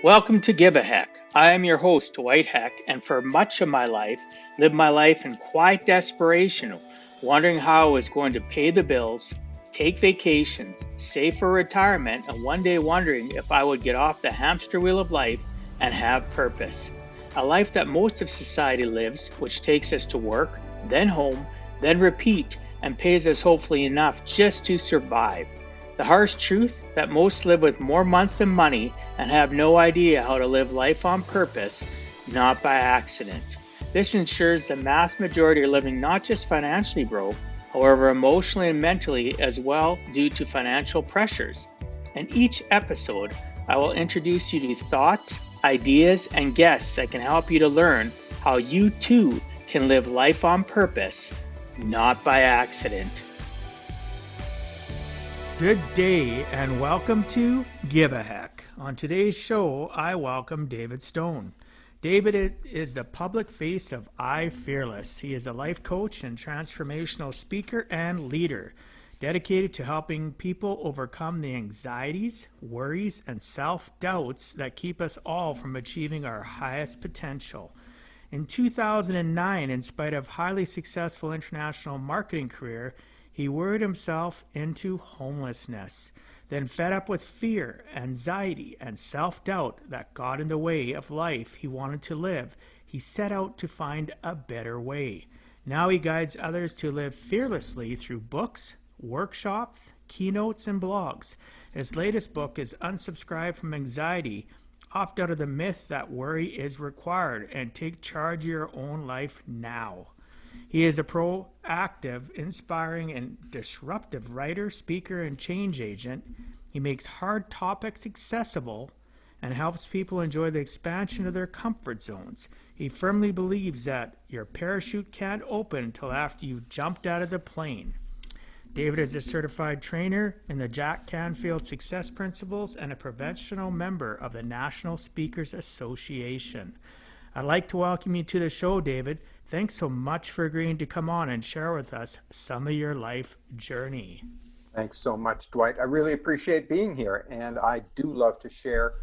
Welcome to Give a Heck. I am your host, Dwight Heck, and for much of my life, lived my life in quiet desperation, wondering how I was going to pay the bills, take vacations, save for retirement, and one day wondering if I would get off the hamster wheel of life and have purpose. A life that most of society lives, which takes us to work, then home, then repeat, and pays us hopefully enough just to survive. The harsh truth that most live with more month than money and have no idea how to live life on purpose, not by accident. This ensures the mass majority are living not just financially broke, however, emotionally and mentally as well due to financial pressures. In each episode, I will introduce you to thoughts, ideas, and guests that can help you to learn how you too can live life on purpose, not by accident. Good day and welcome to Give a Heck. On today's show, I welcome David Stone. David is the public face of I Fearless. He is a life coach and transformational speaker and leader, dedicated to helping people overcome the anxieties, worries, and self-doubts that keep us all from achieving our highest potential. In 2009, in spite of highly successful international marketing career, he worried himself into homelessness. Then, fed up with fear, anxiety, and self-doubt that got in the way of life he wanted to live, he set out to find a better way. Now he guides others to live fearlessly through books, workshops, keynotes, and blogs. His latest book is Unsubscribe from Anxiety, Opt Out of the Myth That Worry is Required, and Take Charge of Your Own Life Now. He is a proactive, inspiring, and disruptive writer, speaker, and change agent. He makes hard topics accessible and helps people enjoy the expansion of their comfort zones. He firmly believes that your parachute can't open until after you've jumped out of the plane. David is a certified trainer in the Jack Canfield Success Principles and a professional member of the National Speakers Association. I'd like to welcome you to the show, David. Thanks so much for agreeing to come on and share with us some of your life journey. Thanks so much, Dwight. I really appreciate being here, and I do love to share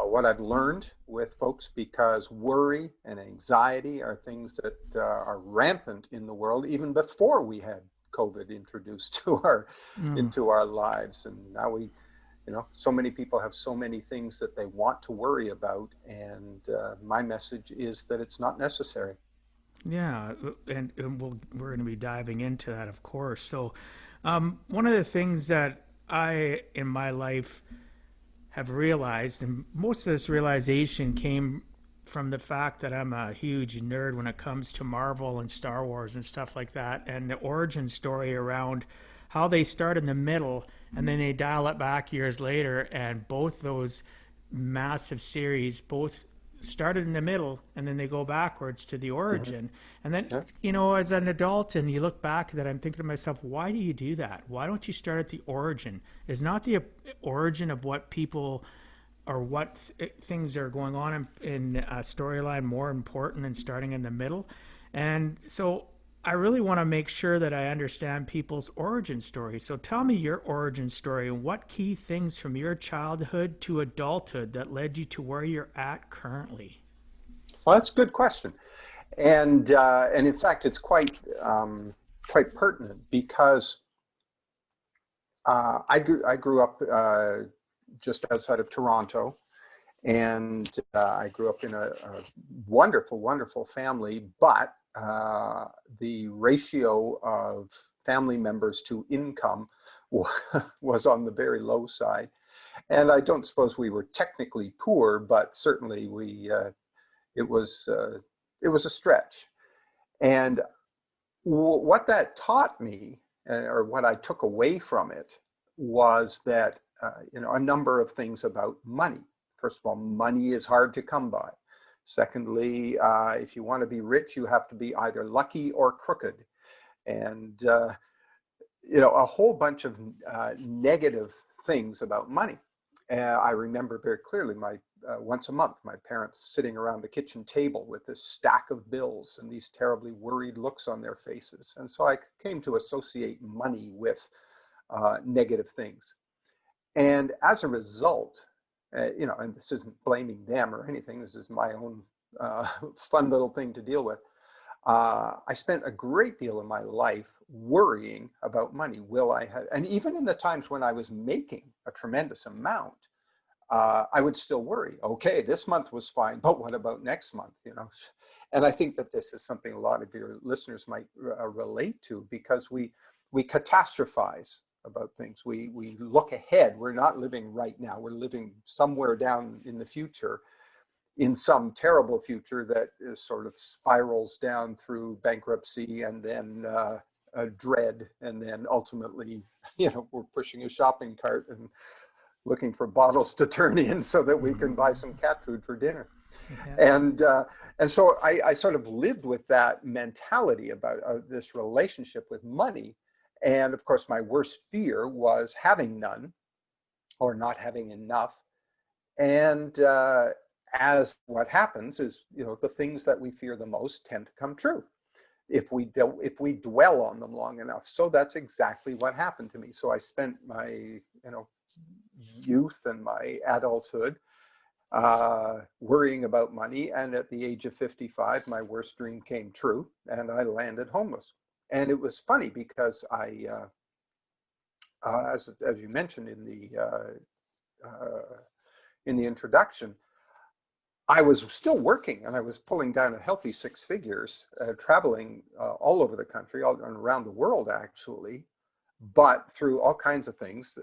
what I've learned with folks because worry and anxiety are things that are rampant in the world even before we had COVID introduced to into our lives. And now so many people have so many things that they want to worry about, and my message is that it's not necessary. Yeah, and we're going to be diving into that, of course. So, one of the things that I, in my life, have realized, and most of this realization came from the fact that I'm a huge nerd when it comes to Marvel and Star Wars and stuff like that, and the origin story around how they start in the middle and then they dial it back years later, and both those massive series both started in the middle and then they go backwards to the origin. And then, as an adult and you look back at that, I'm thinking to myself, why do you do that? Why don't you start at the origin? Is not the origin of what people or what things are going on in a storyline more important than starting in the middle? And so I really want to make sure that I understand people's origin story. So tell me your origin story and what key things from your childhood to adulthood that led you to where you're at currently. Well, that's a good question, and in fact, it's quite pertinent because I grew up just outside of Toronto, and I grew up in a wonderful family, but the ratio of family members to income was on the very low side. And I don't suppose we were technically poor, but certainly it was a stretch. And what that taught me, or what I took away from it, was that a number of things about money. First of all, money is hard to come by. Secondly, if you want to be rich, you have to be either lucky or crooked. And, a whole bunch of negative things about money. I remember very clearly once a month, my parents sitting around the kitchen table with this stack of bills and these terribly worried looks on their faces. And so I came to associate money with negative things. And as a result, And this isn't blaming them or anything. This is my own fun little thing to deal with. I spent a great deal of my life worrying about money. Will I have, and even in the times when I was making a tremendous amount, I would still worry. Okay, this month was fine, but what about next month? And I think that this is something a lot of your listeners might relate to, because we catastrophize about things. We look ahead. We're not living right now. We're living somewhere down in the future, in some terrible future that is sort of spirals down through bankruptcy and then dread, and then ultimately, we're pushing a shopping cart and looking for bottles to turn in so that we can buy some cat food for dinner. Yeah. And so I sort of lived with that mentality about this relationship with money. And of course, my worst fear was having none or not having enough. And as what happens is, the things that we fear the most tend to come true if we dwell on them long enough. So that's exactly what happened to me. So I spent my, youth and my adulthood worrying about money. And at the age of 55, my worst dream came true, and I landed homeless. And it was funny because as you mentioned in the introduction, I was still working, and I was pulling down a healthy 6 figures, traveling all over the country, all around the world actually, but through all kinds of things,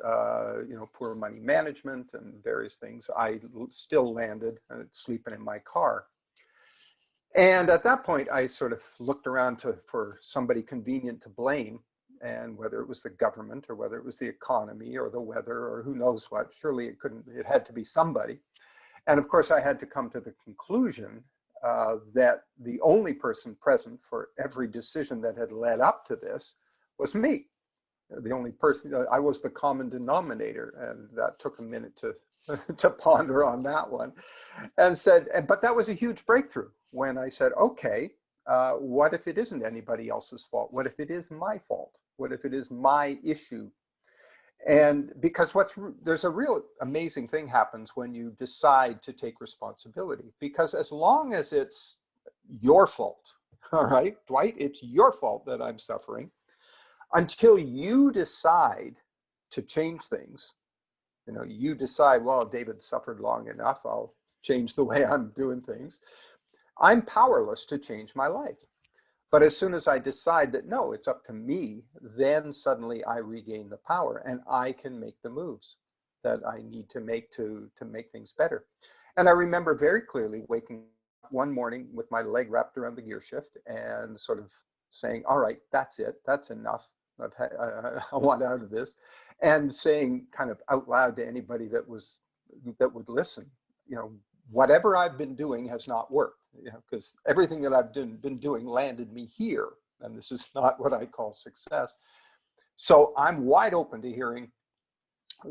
poor money management and various things, I still landed sleeping in my car. And at that point, I sort of looked around for somebody convenient to blame, and whether it was the government or whether it was the economy or the weather or who knows what, surely it had to be somebody. And of course, I had to come to the conclusion that the only person present for every decision that had led up to this was me. The only person, I was the common denominator, and that took a minute to ponder on that one. But that was a huge breakthrough when I said, okay, what if it isn't anybody else's fault? What if it is my fault? What if it is my issue? And because there's a real amazing thing happens when you decide to take responsibility, because as long as it's your fault, all right, Dwight, it's your fault that I'm suffering, until you decide to change things, you decide, well, David suffered long enough, I'll change the way I'm doing things. I'm powerless to change my life. But as soon as I decide that, no, it's up to me, then suddenly I regain the power, and I can make the moves that I need to make to make things better. And I remember very clearly waking up one morning with my leg wrapped around the gear shift and sort of saying, all right, that's it, that's enough. I want out of this. And saying kind of out loud to anybody that would listen, whatever I've been doing has not worked, because everything that I've been doing landed me here. And this is not what I call success. So I'm wide open to hearing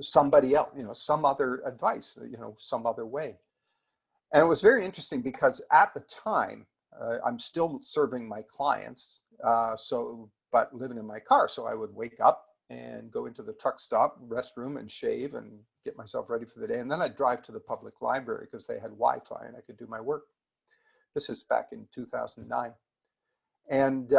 somebody else, some other advice, some other way. And it was very interesting because at the time, I'm still serving my clients, but living in my car. So I would wake up and go into the truck stop, restroom, and shave and get myself ready for the day. And then I'd drive to the public library because they had Wi-Fi and I could do my work. This is back in 2009. And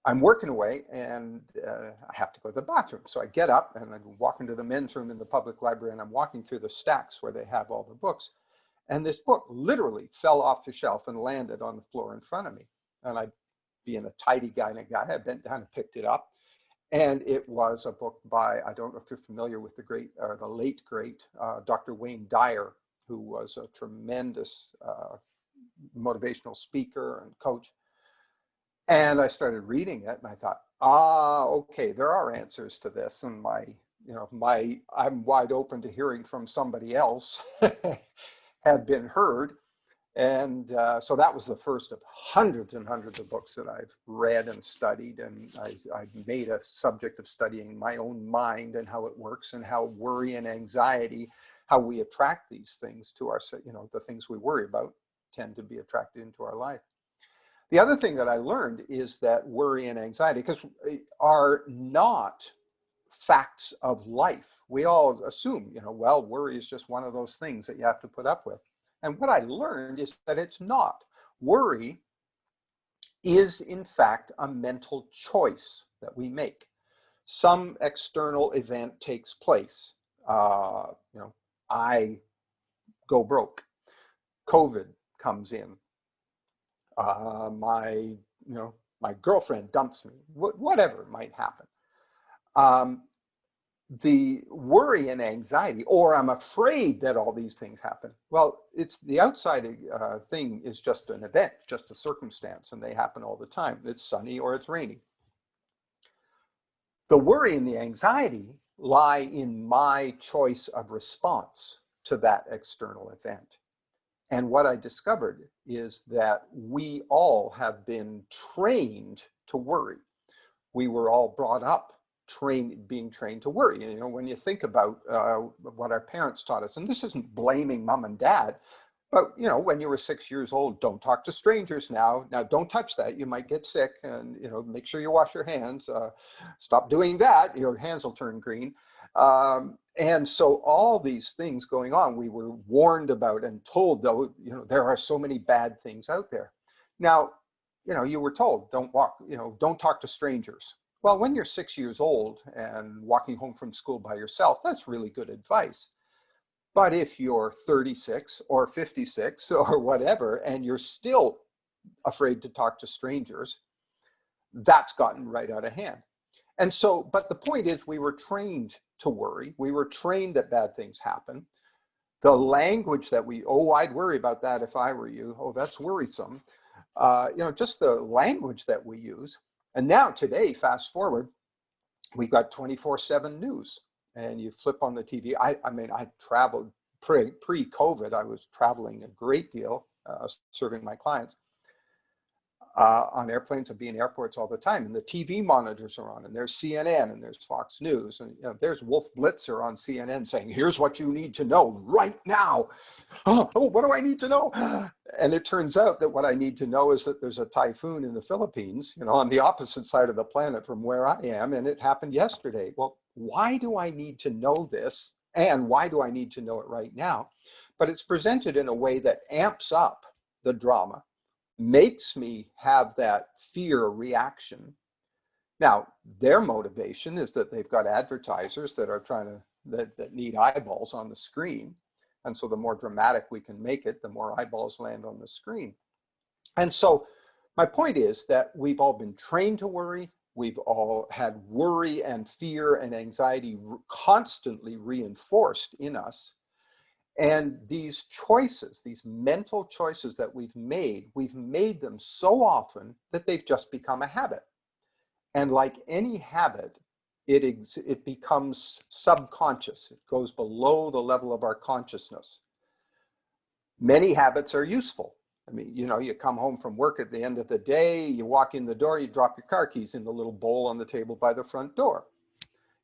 I'm working away, and I have to go to the bathroom. So I get up and I walk into the men's room in the public library, and I'm walking through the stacks where they have all the books. And this book literally fell off the shelf and landed on the floor in front of me. And I, being a tidy kind of guy, I bent down and picked it up. And it was a book by, I don't know if you're familiar with the late great Dr. Wayne Dyer, who was a tremendous motivational speaker and coach. And I started reading it, and I thought, okay, there are answers to this. And I'm wide open to hearing from somebody else had been heard. And so that was the first of hundreds and hundreds of books that I've read and studied. And I made a subject of studying my own mind and how it works, and how worry and anxiety, how we attract these things to our, the things we worry about tend to be attracted into our life. The other thing that I learned is that worry and anxiety are not facts of life. We all assume, well, worry is just one of those things that you have to put up with. And what I learned is that it's not. Worry is, in fact, a mental choice that we make. Some external event takes place. I go broke. COVID comes in. My girlfriend dumps me. Whatever might happen. The worry and anxiety, or I'm afraid that all these things happen. Well, it's the outside thing is just an event, just a circumstance, and they happen all the time. It's sunny or it's rainy. The worry and the anxiety lie in my choice of response to that external event. And what I discovered is that we all have been trained to worry. We were all brought up being trained to worry. When you think about what our parents taught us, and this isn't blaming mom and dad, but when you were 6 years old, don't talk to strangers now. Now, don't touch that. You might get sick, and make sure you wash your hands. Stop doing that. Your hands will turn green. And so all these things going on, we were warned about and told, though, there are so many bad things out there. Now, you were told, don't talk to strangers. Well, when you're 6 years old and walking home from school by yourself, that's really good advice. But if you're 36 or 56 or whatever, and you're still afraid to talk to strangers, that's gotten right out of hand. And so, but the point is, we were trained to worry. We were trained that bad things happen. The language that I'd worry about that if I were you. Oh, that's worrisome. Just the language that we use. And now today, fast forward, we've got 24/7 news, and you flip on the TV. I traveled pre-COVID. I was traveling a great deal, serving my clients on airplanes and being in airports all the time. And the TV monitors are on, and there's CNN and there's Fox News, and there's Wolf Blitzer on CNN saying, "Here's what you need to know right now." Oh, what do I need to know? And it turns out that what I need to know is that there's a typhoon in the Philippines, on the opposite side of the planet from where I am, and it happened yesterday. Well, why do I need to know this? And why do I need to know it right now? But it's presented in a way that amps up the drama, makes me have that fear reaction. Now, their motivation is that they've got advertisers that are that need eyeballs on the screen. And so the more dramatic we can make it, the more eyeballs land on the screen. And so my point is that we've all been trained to worry. We've all had worry and fear and anxiety constantly reinforced in us. And these choices, these mental choices that we've made them so often that they've just become a habit. And like any habit, it becomes subconscious. It goes below the level of our consciousness. Many habits are useful. You come home from work at the end of the day, you walk in the door, you drop your car keys in the little bowl on the table by the front door.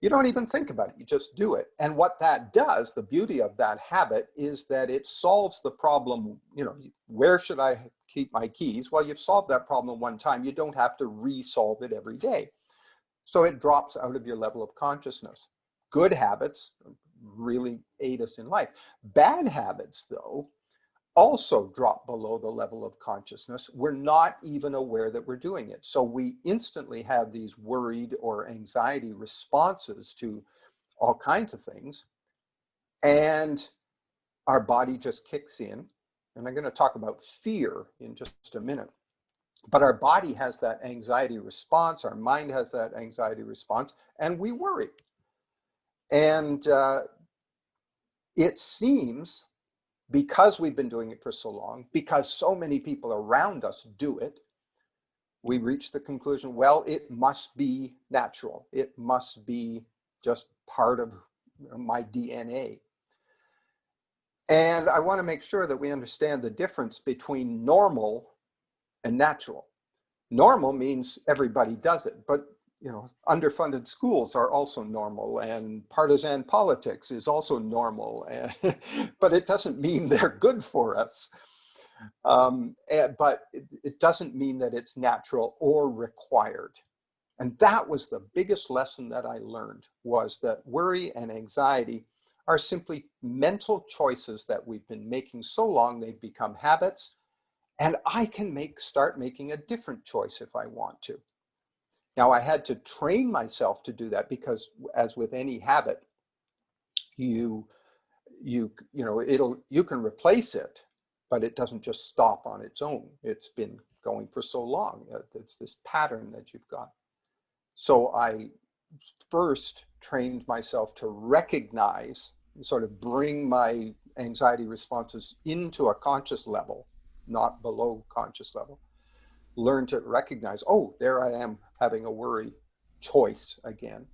You don't even think about it, you just do it. And what that does, the beauty of that habit, is that it solves the problem. Where should I keep my keys? Well, you've solved that problem one time. You don't have to re-solve it every day. So it drops out of your level of consciousness. Good habits really aid us in life. Bad habits, though, also drop below the level of consciousness. We're not even aware that we're doing it. So we instantly have these worried or anxiety responses to all kinds of things. And our body just kicks in. And I'm going to talk about fear in just a minute. But our body has that anxiety response. Our mind has that anxiety response. And we worry. And it seems, because we've been doing it for so long, because so many people around us do it, we reach the conclusion, well, it must be natural. It must be just part of my DNA. And I want to make sure that we understand the difference between normal and natural. Normal means everybody does it, but underfunded schools are also normal, and partisan politics is also normal, but it doesn't mean they're good for us. But it doesn't mean that it's natural or required. And that was the biggest lesson that I learned, was that worry and anxiety are simply mental choices that we've been making so long they've become habits, and I can start making a different choice if I want to. Now, I had to train myself to do that, because as with any habit, you you can replace it, but it doesn't just stop on its own. It's been going for so long. It's this pattern that you've got. So I first trained myself to recognize, sort of bring my anxiety responses into a conscious level, not below conscious level. Learn to recognize, oh, there I am having a worry choice again.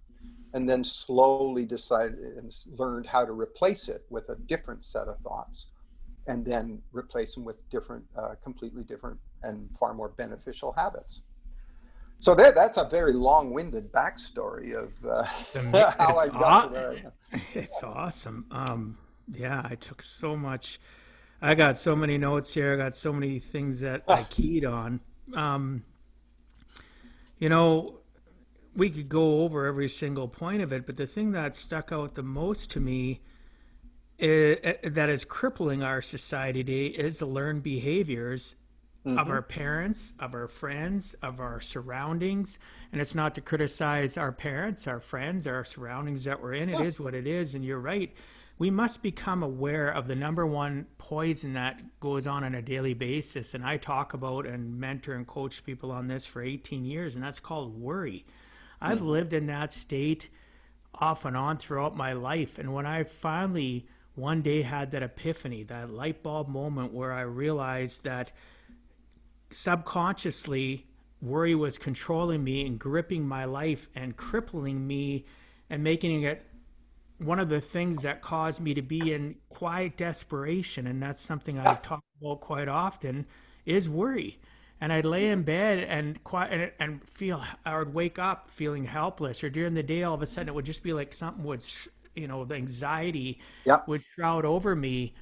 And then slowly decided and learned how to replace it with a different set of thoughts, and then replace them with different, completely different and far more beneficial habits. So that's a very long-winded backstory of how It's I got to where I am. it's awesome. Yeah, I took so much. I got so many notes here. I got so many things that I keyed on. Um, you know, we could go over every single point of it, but the thing that stuck out the most to me that is crippling our society today is the learned behaviors of Mm-hmm. our parents, of our friends, of our surroundings. And it's not to criticize our parents, our friends, our surroundings that we're in. It Yeah. is what it is. And you're right. We must become aware of the number one poison that goes on a daily basis. And I talk about and mentor and coach people on this for 18 years, and that's called worry. I've Mm-hmm. lived in that state off and on throughout my life. And when I finally one day had that epiphany, that light bulb moment where I realized that subconsciously worry was controlling me and gripping my life and crippling me and making it one of the things that caused me to be in quiet desperation, and that's something I Yeah. talk about quite often, is worry. And I'd lay in bed and quiet and feel, I would wake up feeling helpless, or during the day all of a sudden it would just be like something would, the anxiety Yeah. would shroud over me.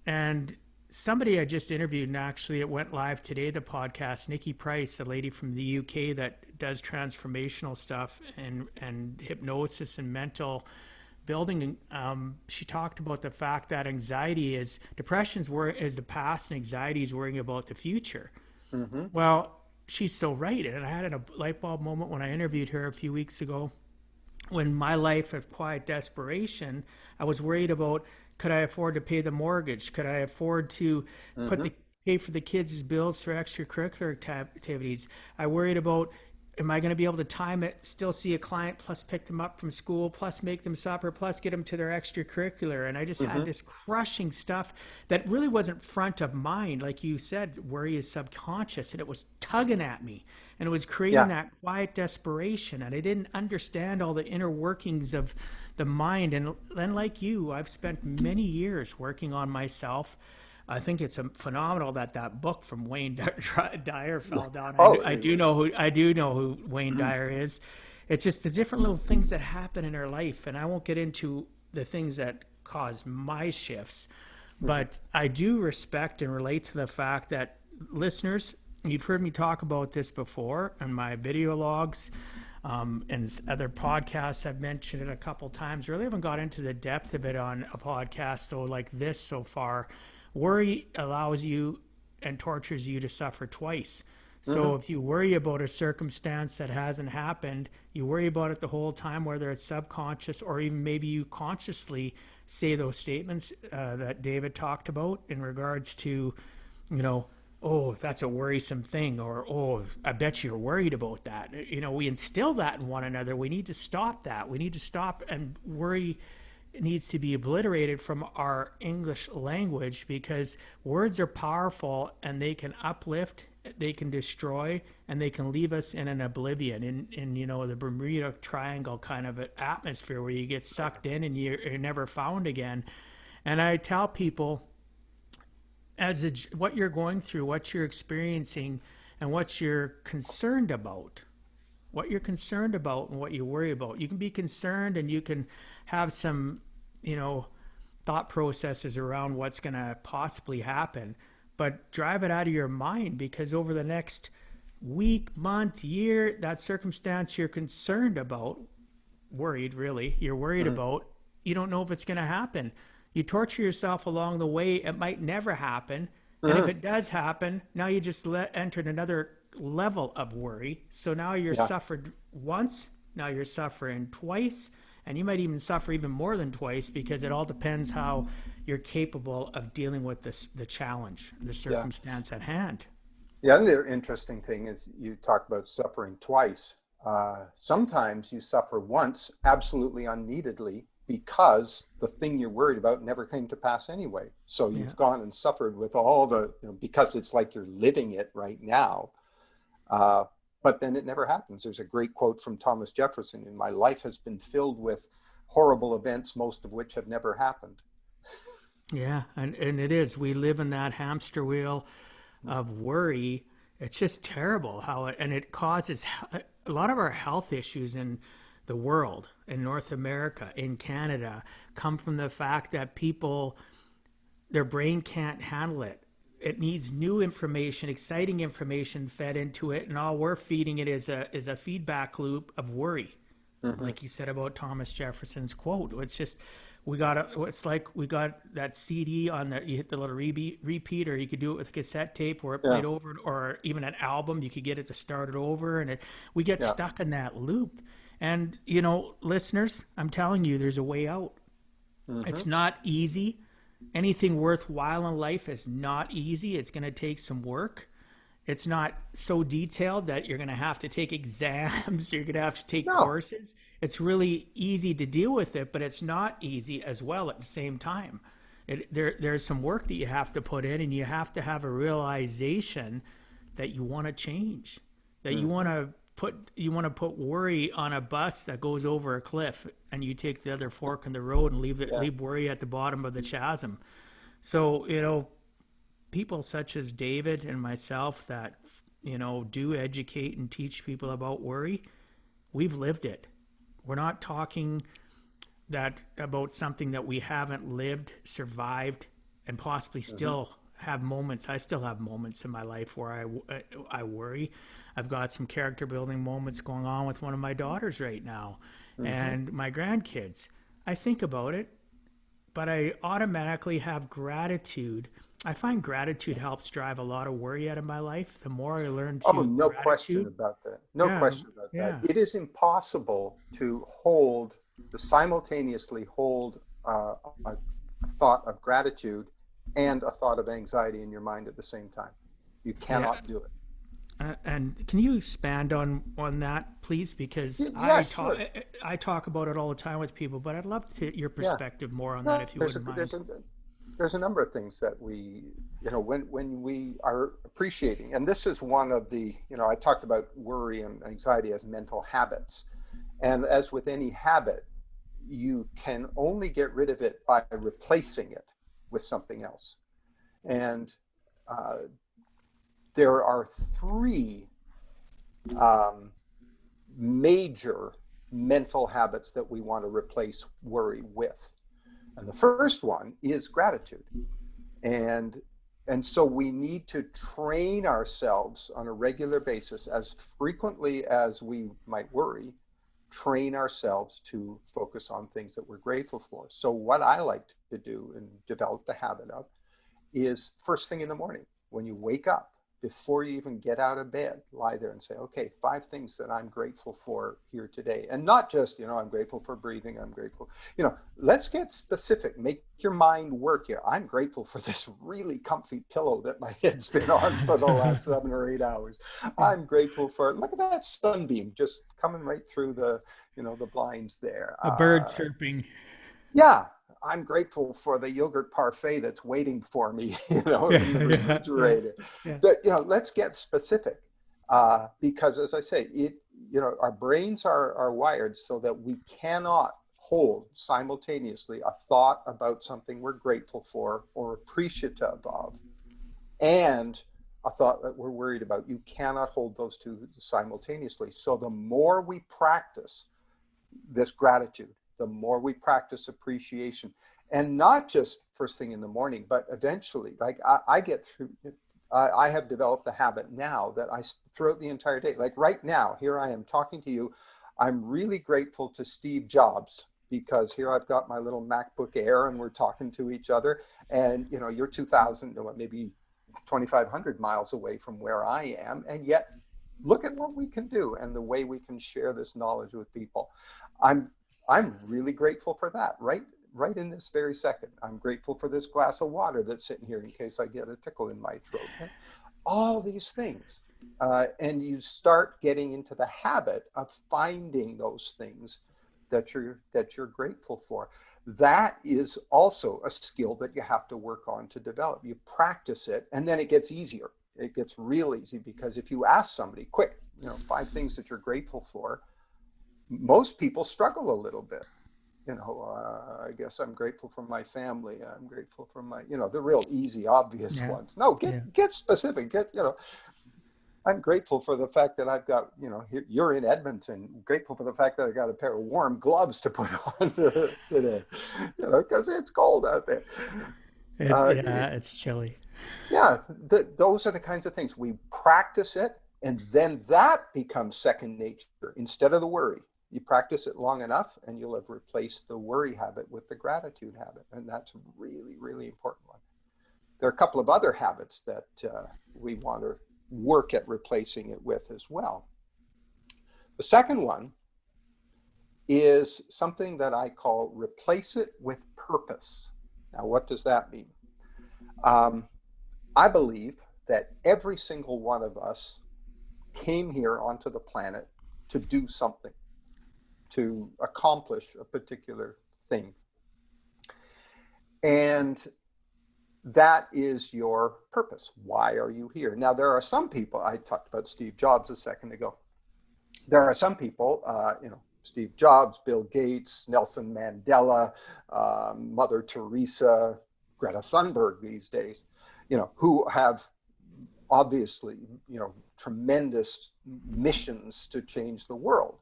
And somebody I just interviewed, and actually it went live today, the podcast, Nikki Price, a lady from the UK that does transformational stuff and hypnosis and mental building. She talked about the fact that depression is the past, and anxiety is worrying about the future. Mm-hmm. Well, she's so right. And I had a light bulb moment when I interviewed her a few weeks ago, when my life of quiet desperation, I was worried about, could I afford to pay the mortgage? Could I afford to Mm-hmm. pay for the kids' bills for extracurricular activities? I worried about, am I going to be able to time it, still see a client, plus pick them up from school, plus make them supper, plus get them to their extracurricular? And I just had Mm-hmm. this crushing stuff that really wasn't front of mind. Like you said, worry is subconscious, and it was tugging at me, and it was creating Yeah. that quiet desperation. And I didn't understand all the inner workings of the mind. And then, like you, I've spent many years working on myself. I think it's phenomenal that book from Wayne Dyer fell down. Oh, I do know who Wayne Dyer is. It's just the different little things that happen in our life, and I won't get into the things that cause my shifts, but I do respect and relate to the fact that, listeners, you've heard me talk about this before in my video logs, and other podcasts. I've mentioned it a couple times. Really haven't got into the depth of it on a podcast so like this so far. Worry allows you and tortures you to suffer twice. Mm-hmm. So if you worry about a circumstance that hasn't happened, you worry about it the whole time, whether it's subconscious or even maybe you consciously say those statements that David talked about in regards to, oh, that's a worrisome thing, or, oh, I bet you're worried about that. We instill that in one another. We need to stop that. We need to stop, and worry needs to be obliterated from our English language, because words are powerful and they can uplift, they can destroy, and they can leave us in an oblivion, in the Bermuda Triangle kind of atmosphere where you get sucked in and you're never found again. And I tell people, what you're going through, what you're experiencing, and what you're concerned about, and what you worry about. You can be concerned and you can have some, thought processes around what's going to possibly happen, but drive it out of your mind, because over the next week, month, year, that circumstance you're concerned about, worried really, you're worried Mhm. about, you don't know if it's going to happen. You torture yourself along the way. It might never happen. And if Mhm. it does happen, now you just entered another level of worry. So now you're Yeah. suffered once, now you're suffering twice, and you might even suffer even more than twice because it all depends how you're capable of dealing with the challenge, the Yeah. circumstance at hand. The other interesting thing is you talk about suffering twice. Sometimes you suffer once absolutely unneededly because the thing you're worried about never came to pass anyway. So Yeah. you've gone and suffered with all the, because it's like you're living it right now. Uh, but then it never happens. There's a great quote from Thomas Jefferson: "In my life has been filled with horrible events, most of which have never happened." Yeah, and it is. We live in that hamster wheel of worry. It's just terrible how it causes a lot of our health issues in the world, in North America, in Canada, come from the fact that people, their brain can't handle it. It needs new information, exciting information fed into it, and all we're feeding it is a feedback loop of worry, Mm-hmm. like you said about Thomas Jefferson's quote. It's just it's like we got that CD on the, you hit the little repeat, or you could do it with a cassette tape where it Yeah, played over, or even an album, you could get it to start it over, and we get yeah. stuck in that loop. And listeners, I'm telling you, there's a way out. Mm-hmm. It's not easy. Anything worthwhile in life is not easy. It's going to take some work. It's not so detailed that you're going to have to take exams, you're going to have to take No, courses. It's really easy to deal with it, but it's not easy as well at the same time. There's some work that you have to put in, and you have to have a realization that you want to change, that mm-hmm. you want to put worry on a bus that goes over a cliff, and you take the other fork in the road and Yeah. leave worry at the bottom of the chasm. So people such as David and myself that do educate and teach people about worry, we've lived it. We're not talking that about something that we haven't lived, survived, and possibly Mm-hmm. still have moments. I still have moments in my life where I worry. I've got some character building moments going on with one of my daughters right now, Mm-hmm. and my grandkids. I think about it, but I automatically have gratitude. I find gratitude helps drive a lot of worry out of my life. The more I learn Oh, to no question gratitude, about that. No yeah, question about that. yeah, It is impossible to simultaneously hold a thought of gratitude and a thought of anxiety in your mind at the same time. You yeah. cannot do it. And can you expand on that, please? Because Yeah, sure. I talk about it all the time with people, but I'd love to your Yeah. perspective more on that, No, if you wouldn't mind. there's a number of things that when we are appreciating, and this is one of the, I talked about worry and anxiety as mental habits. And as with any habit, you can only get rid of it by replacing it with something else. And uh, there are three um, major mental habits that we want to replace worry with. And the first one is gratitude. And and so we need to train ourselves on a regular basis, as frequently as we might worry, train ourselves to focus on things that we're grateful for. So what I like to do and develop the habit of is first thing in the morning, when you wake up, before you even get out of bed, lie there and say, okay, 5 things that I'm grateful for here today. And not just, I'm grateful for breathing. I'm grateful, let's get specific. Make your mind work here. I'm grateful for this really comfy pillow that my head's been on for the last 7 or 8 hours. I'm grateful for, look at that sunbeam just coming right through the blinds there. A bird chirping. Yeah, I'm grateful for the yogurt parfait that's waiting for me, in the Yeah, yeah, yeah, refrigerator. yeah. But let's get specific, because, as I say, our brains are wired so that we cannot hold simultaneously a thought about something we're grateful for or appreciative of, and a thought that we're worried about. You cannot hold those two simultaneously. So the more we practice this gratitude, the more we practice appreciation, and not just first thing in the morning, but eventually, like I get through I have developed the habit now that throughout the entire day, like right now, here I am talking to you. I'm really grateful to Steve Jobs because here I've got my little MacBook Air and we're talking to each other. And you're 2,000, maybe 2,500 miles away from where I am, and yet look at what we can do and the way we can share this knowledge with people. I'm really grateful for that, right in this very second. I'm grateful for this glass of water that's sitting here in case I get a tickle in my throat. All these things. And you start getting into the habit of finding those things that you're grateful for. That is also a skill that you have to work on to develop. You practice it, and then it gets easier. It gets real easy because if you ask somebody, quick, 5 things that you're grateful for, most people struggle a little bit. I guess I'm grateful for my family. I'm grateful for my, the real easy, obvious ones. No, get specific. I'm grateful for the fact that I've got, you're in Edmonton. Grateful for the fact that I got a pair of warm gloves to put on today, because it's cold out there. It's chilly. Yeah, those are the kinds of things. We practice it, and then that becomes second nature instead of the worry. You practice it long enough, and you'll have replaced the worry habit with the gratitude habit, and that's a really, really important one. There are a couple of other habits that we want to work at replacing it with as well. The second one is something that I call replace it with purpose. Now, what does that mean? I believe that every single one of us came here onto the planet to do something, to accomplish a particular thing. And that is your purpose. Why are you here? Now, there are some people, I talked about Steve Jobs a second ago. There are some people, Steve Jobs, Bill Gates, Nelson Mandela, Mother Teresa, Greta Thunberg these days, who have obviously, tremendous missions to change the world.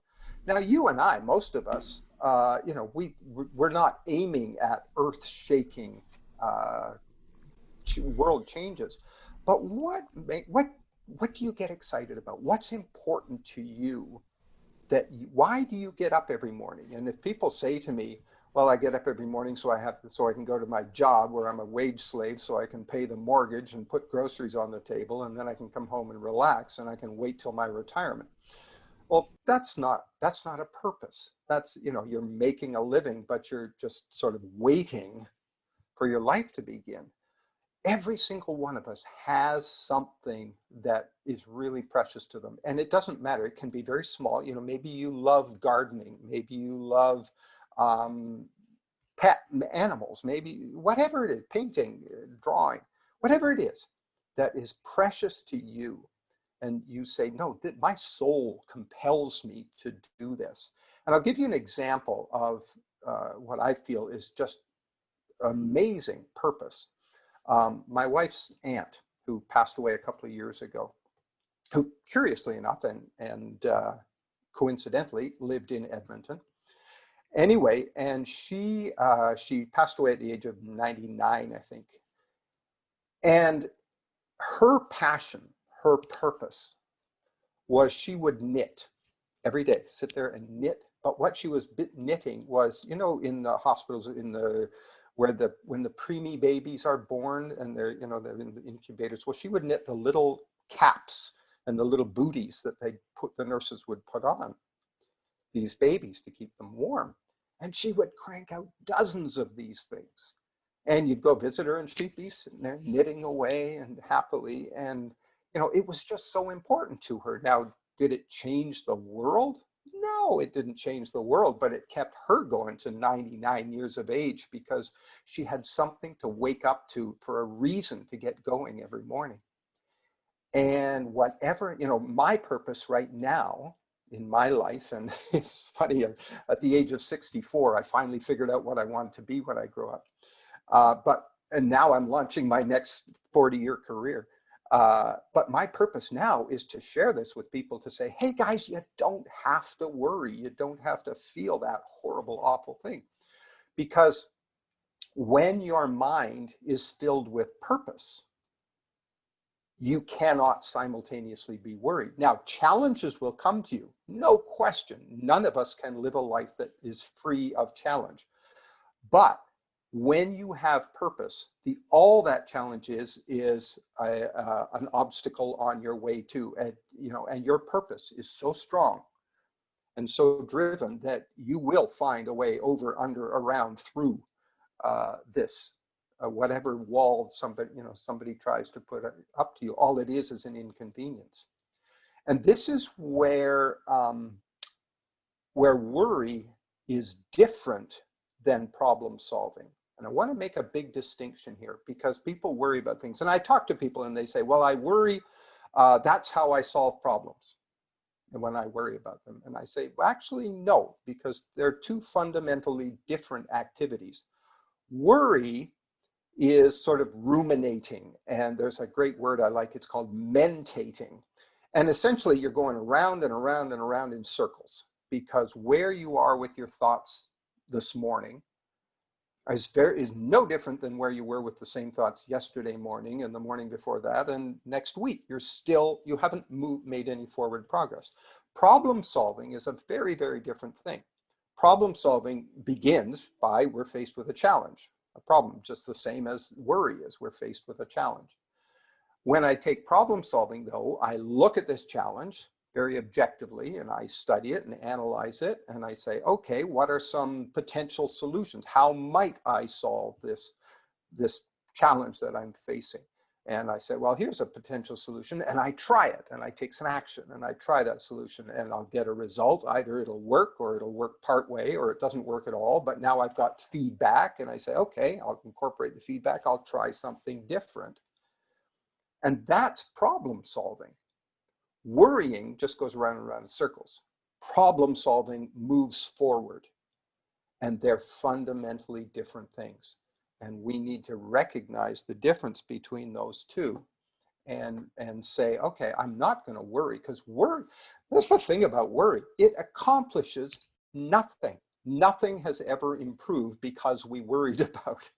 Now, you and I, most of us, we're not aiming at earth-shaking world changes, but what do you get excited about? What's important to you? Why do you get up every morning? And if people say to me, well, I get up every morning so I can go to my job where I'm a wage slave, so I can pay the mortgage and put groceries on the table, and then I can come home and relax, and I can wait till my retirement. Well, that's not a purpose. That's, you're making a living, but you're just sort of waiting for your life to begin. Every single one of us has something that is really precious to them. And it doesn't matter. It can be very small. Maybe you love gardening. Maybe you love pet animals. Maybe whatever it is, painting, drawing, whatever it is that is precious to you. And you say, no, my soul compels me to do this. And I'll give you an example of what I feel is just amazing purpose. My wife's aunt, who passed away a couple of years ago, who curiously enough and coincidentally lived in Edmonton. Anyway, and she passed away at the age of 99, I think. And her passion, her purpose was she would knit every day, sit there and knit. But what she was knitting was, in the hospitals, when the preemie babies are born and they're in the incubators, well, she would knit the little caps and the little booties that the nurses would put on these babies to keep them warm. And she would crank out dozens of these things. And you'd go visit her and she'd be sitting there knitting away and happily. And, it was just so important to her. Now, did it change the world? No, it didn't change the world, but it kept her going to 99 years of age because she had something to wake up to for a reason to get going every morning. And whatever, my purpose right now in my life, and it's funny, at the age of 64, I finally figured out what I wanted to be when I grow up. And now I'm launching my next 40-year career. But my purpose now is to share this with people, to say, hey guys, you don't have to worry. You don't have to feel that horrible, awful thing. Because when your mind is filled with purpose, you cannot simultaneously be worried. Now, challenges will come to you, no question. None of us can live a life that is free of challenge. But when you have purpose, all that challenge is an obstacle on your way to, and your purpose is so strong and so driven that you will find a way over, under, around, through this. Whatever wall somebody tries to put up to you, all it is an inconvenience. And this is where worry is different than problem solving. And I want to make a big distinction here, because people worry about things. And I talk to people and they say, well, I worry, that's how I solve problems. And when I worry about them, and I say, well, actually, no, because they're two fundamentally different activities. Worry is sort of ruminating, and there's a great word I like, it's called mentating. And essentially you're going around and around and around in circles, because where you are with your thoughts this morning is no different than where you were with the same thoughts yesterday morning and the morning before that and next week. You haven't made any forward progress. Problem solving is a very, very different thing. Problem solving begins by, we're faced with a challenge, a problem, just the same as worry is, we're faced with a challenge. When I take problem solving, though, I look at this challenge very objectively, and I study it and analyze it, and I say, okay, what are some potential solutions? How might I solve this challenge that I'm facing? And I say, well, here's a potential solution, and I try it, and I take some action, and I try that solution, and I'll get a result. Either it'll work, or it'll work part way, or it doesn't work at all. But now I've got feedback, and I say, okay, I'll incorporate the feedback. I'll try something different. And that's problem solving. Worrying just goes around and around in circles. Problem solving moves forward. And they're fundamentally different things. And we need to recognize the difference between those two and say, okay, I'm not going to worry, because worry, that's the thing about worry. It accomplishes nothing. Nothing has ever improved because we worried about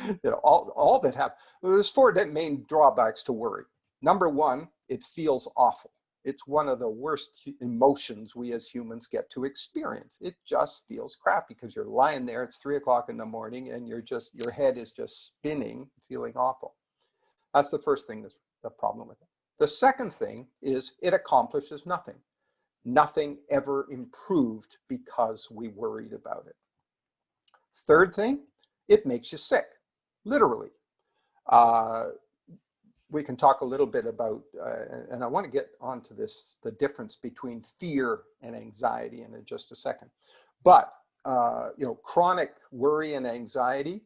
it. All that happened. There's four main drawbacks to worry. Number one, it feels awful. It's one of the worst emotions we as humans get to experience. It just feels crappy because you're lying there, it's 3 o'clock in the morning, and your head is just spinning, feeling awful. That's the first thing that's the problem with it. The second thing is it accomplishes nothing. Nothing ever improved because we worried about it. Third thing, it makes you sick, literally. We can talk a little bit about, and I want to get onto this, the difference between fear and anxiety in just a second. But, chronic worry and anxiety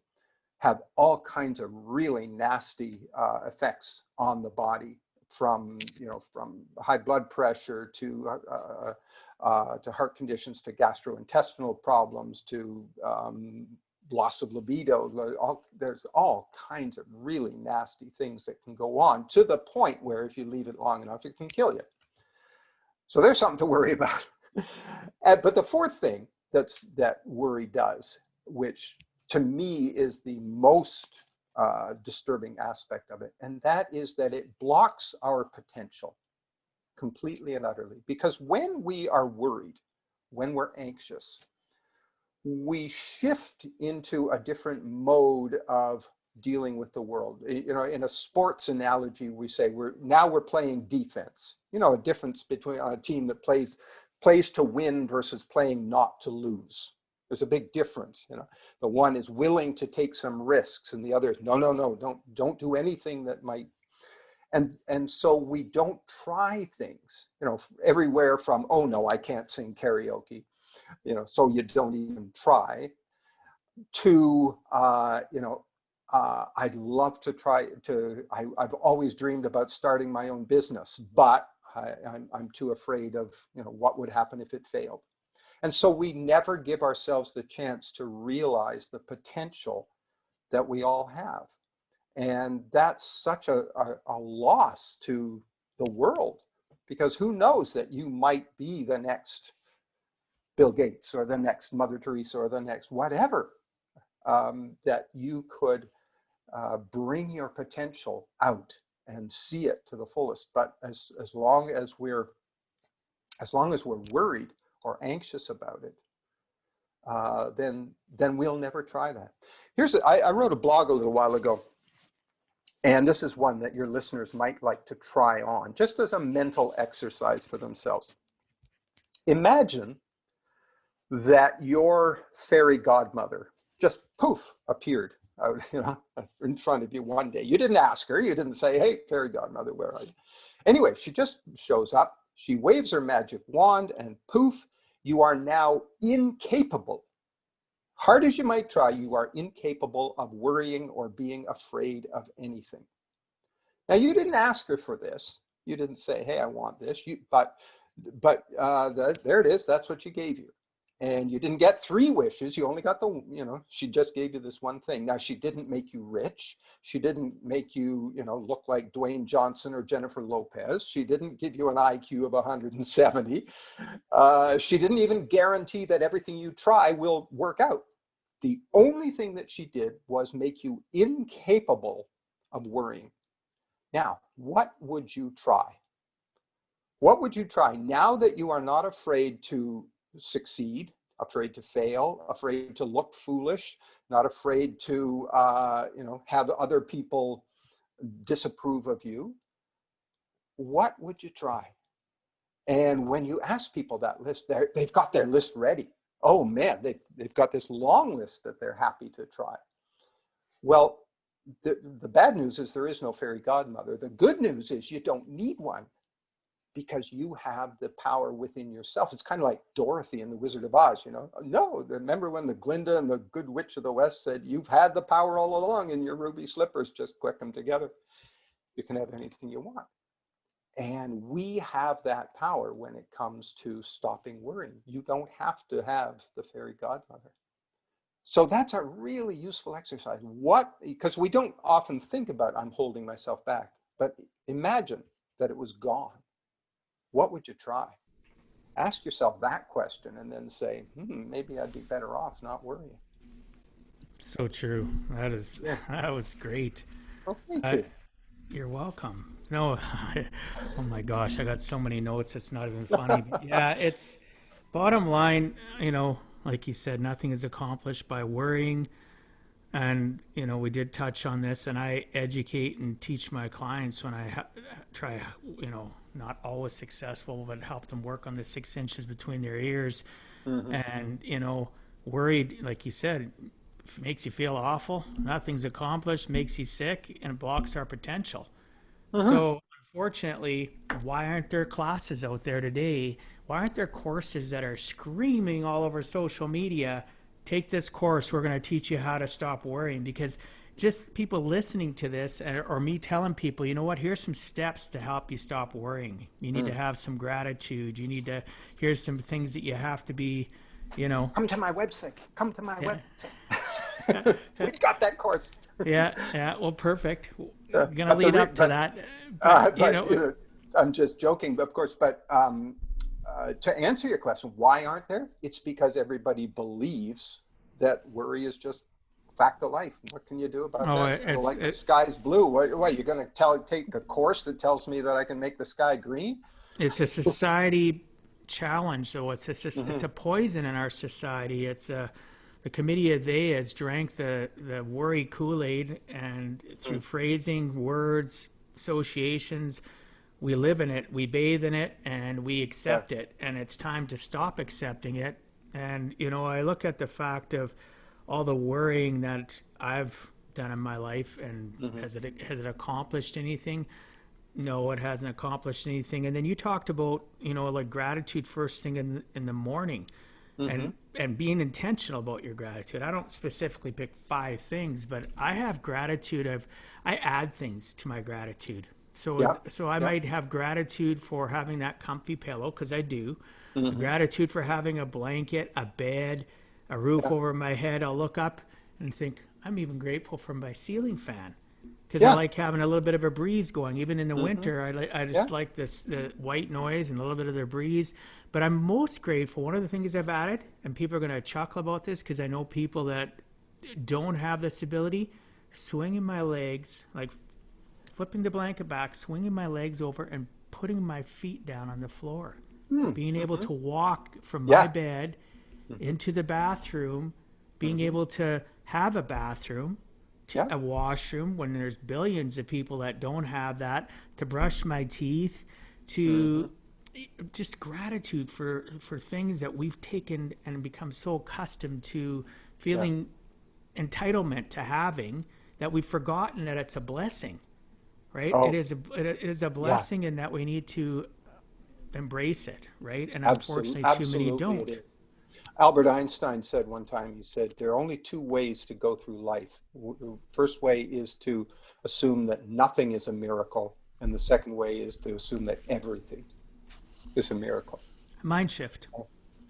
have all kinds of really nasty effects on the body, from high blood pressure to heart conditions, to gastrointestinal problems, to loss of libido. There's all kinds of really nasty things that can go on, to the point where if you leave it long enough, it can kill you. So there's something to worry about. But the fourth thing that worry does, which to me is the most disturbing aspect of it, and that is that it blocks our potential completely and utterly. Because when we are worried, when we're anxious, we shift into a different mode of dealing with the world. In a sports analogy, we say we're playing defense. A difference between a team that plays to win versus playing not to lose. There's a big difference. The one is willing to take some risks, and the other is no, don't do anything that might. And so we don't try things. Everywhere from, oh no, I can't sing karaoke, so you don't even try, to I'd love to try to. I've always dreamed about starting my own business, but I'm too afraid of what would happen if it failed. And so we never give ourselves the chance to realize the potential that we all have. And that's such a loss to the world, because who knows that you might be the next Bill Gates, or the next Mother Teresa, or the next whatever, that you could bring your potential out and see it to the fullest. But as long as we're worried or anxious about it, then we'll never try that. I wrote a blog a little while ago, and this is one that your listeners might like to try on, just as a mental exercise for themselves. Imagine that your fairy godmother just poof appeared out, in front of you one day. You didn't ask her. You didn't say, "Hey, fairy godmother, where are you?" Anyway, she just shows up. She waves her magic wand, and poof, you are now incapable. Hard as you might try, you are incapable of worrying or being afraid of anything. Now, you didn't ask her for this. You didn't say, "Hey, I want this." But there it is. That's what she gave you. And you didn't get 3 wishes. You only got she just gave you this one thing. Now, she didn't make you rich. She didn't make you, look like Dwayne Johnson or Jennifer Lopez. She didn't give you an IQ of 170. She didn't even guarantee that everything you try will work out. The only thing that she did was make you incapable of worrying. Now, what would you try? What would you try now that you are not afraid to succeed, afraid to fail, afraid to look foolish, not afraid to have other people disapprove of you? What would you try? And when you ask people that list, they've got their list ready. Oh man, they've got this long list that they're happy to try. Well, the bad news is there is no fairy godmother. The good news is you don't need one, because you have the power within yourself. It's kind of like Dorothy in The Wizard of Oz, No, remember when the Glinda and the Good Witch of the West said, "You've had the power all along in your ruby slippers, just click them together. You can have anything you want." And we have that power when it comes to stopping worrying. You don't have to have the fairy godmother. So that's a really useful exercise. Because we don't often think about, I'm holding myself back, but imagine that it was gone. What would you try? Ask yourself that question and then say, maybe I'd be better off not worrying. So true. That was great. Oh, thank you. You're welcome. No, oh my gosh, I got so many notes. It's not even funny. But yeah, it's bottom line, like you said, nothing is accomplished by worrying. And, we did touch on this, and I educate and teach my clients when I try, not always successful, but help them work on the 6 inches between their ears. Mm-hmm. And, worried, like you said, makes you feel awful. Nothing's accomplished, makes you sick, and blocks our potential. Mm-hmm. So unfortunately, why aren't there classes out there today? Why aren't there courses that are screaming all over social media? Take this course. We're going to teach you how to stop worrying. Because just people listening to this, or me telling people, here's some steps to help you stop worrying. You need to have some gratitude. You need to, here's some things that you have to be, Come to my website. Come to my website. We've got that course. Yeah. Well, perfect. We're going to lead up to that. I'm just joking, of course, but to answer your question, why aren't there? It's because everybody believes that worry is just fact of life. What can you do about that? The sky's blue. What you're going to take a course that tells me that I can make the sky green? It's a society challenge. So it's a poison in our society. It's the committee of they has drank the worry Kool-Aid, and through phrasing, words, associations, we live in it, we bathe in it, and we accept it. And it's time to stop accepting it. And, I look at the fact of all the worrying that I've done in my life, and has it accomplished anything? No, it hasn't accomplished anything. And then you talked about, like gratitude first thing in the morning, and being intentional about your gratitude. I don't specifically pick 5 things, but I have gratitude. I add things to my gratitude. So I might have gratitude for having that comfy pillow, because I do. Gratitude for having a blanket, a bed, a roof over my head. I'll look up and think, I'm even grateful for my ceiling fan, because I like having a little bit of a breeze going. Even in the winter, I just like the white noise and a little bit of the breeze. But I'm most grateful. One of the things I've added, and people are going to chuckle about this because I know people that don't have this ability, swinging my legs like flipping the blanket back, swinging my legs over, and putting my feet down on the floor. Being able to walk from my Yeah. bed into the bathroom, being able to have a bathroom, to Yeah. a washroom when there's billions of people that don't have that, to brush my teeth, to just gratitude for things that we've taken and become so accustomed to Yeah. feeling entitlement to having that we've forgotten that it's a blessing, right? Oh, It is a yeah. blessing in that we need to embrace it, right? And Absolutely. unfortunately, too many Absolutely it don't. is. Albert Einstein said one time, he said, there are only two ways to go through life. The first way is to assume that nothing is a miracle, and the second way is to assume that everything is a miracle. Mind shift.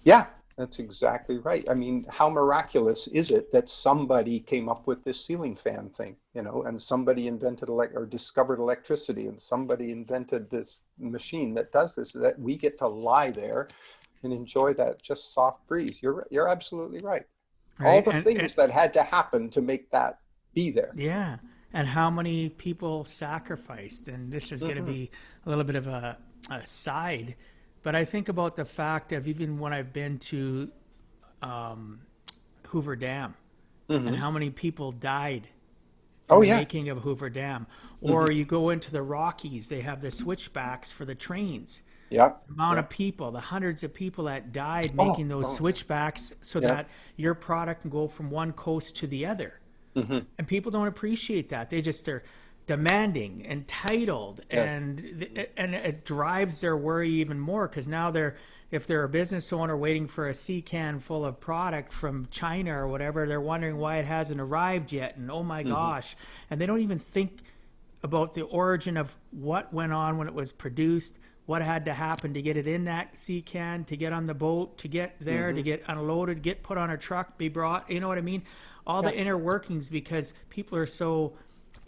Yeah, that's exactly right. I mean, how miraculous is it that somebody came up with this ceiling fan thing, and somebody invented or discovered electricity, and somebody invented this machine that does this, that we get to lie there and enjoy that just soft breeze. You're absolutely right. All Right? the And things that had to happen to make that be there. yeah, and how many people sacrificed. And this is going to be a little bit of a side, but I think about the fact of even when I've been to Hoover Dam and how many people died in Oh the yeah. making of Hoover Dam. Or you go into the Rockies, they have the switchbacks for the trains. Yeah. Amount Yeah. of people, the hundreds of people that died Oh, making those oh switchbacks so yeah. that your product can go from one coast to the other. And people don't appreciate that. They're demanding, entitled, Yeah. and it drives their worry even more because now if they're a business owner waiting for a sea can full of product from China or whatever, they're wondering why it hasn't arrived yet, and oh my gosh, and they don't even think about the origin of what went on when it was produced, what had to happen to get it in that sea can, to get on the boat, to get there, to get unloaded, get put on a truck, be brought, you know what I mean? All Yeah. the inner workings because people are so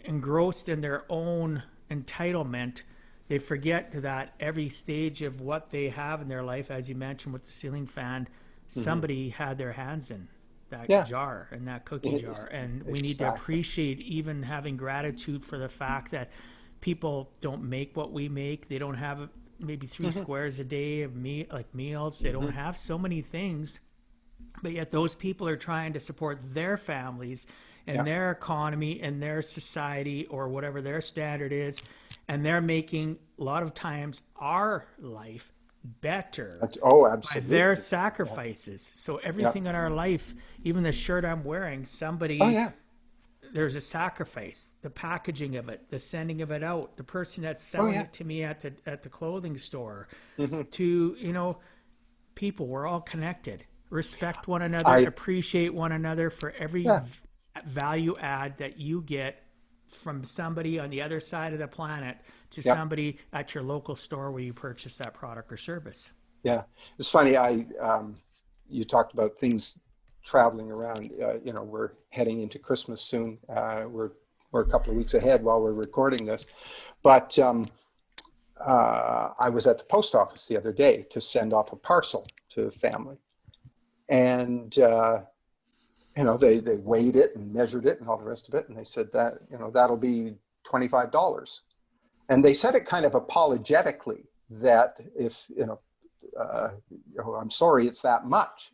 engrossed in their own entitlement, they forget that every stage of what they have in their life, as you mentioned with the ceiling fan, somebody had their hands in that Yeah. jar and that cookie jar. And we need to Exactly. appreciate even having gratitude for the fact that people don't make what we make. They don't have maybe three squares a day of meals. They don't have so many things, but yet those people are trying to support their families and Yeah. their economy and their society or whatever their standard is, and they're making a lot of times our life better Oh, by their absolutely. Yeah. sacrifices. So Yeah. everything in our life, even the shirt I'm wearing, Oh somebody, yeah. there's a sacrifice, the packaging of it, the sending of it out, the person that's Oh selling yeah. it to me at the clothing store, to people. We're all connected. Respect one another, I appreciate one another for every Yeah. value add that you get from somebody on the other side of the planet to Yeah. somebody at your local store where you purchase that product or service. Yeah. It's funny. You talked about things traveling around. We're heading into Christmas soon. We're a couple of weeks ahead while we're recording this, but I was at the post office the other day to send off a parcel to a family, and they weighed it and measured it and all the rest of it, and they said that that'll be $25, and they said it kind of apologetically that if I'm sorry it's that much.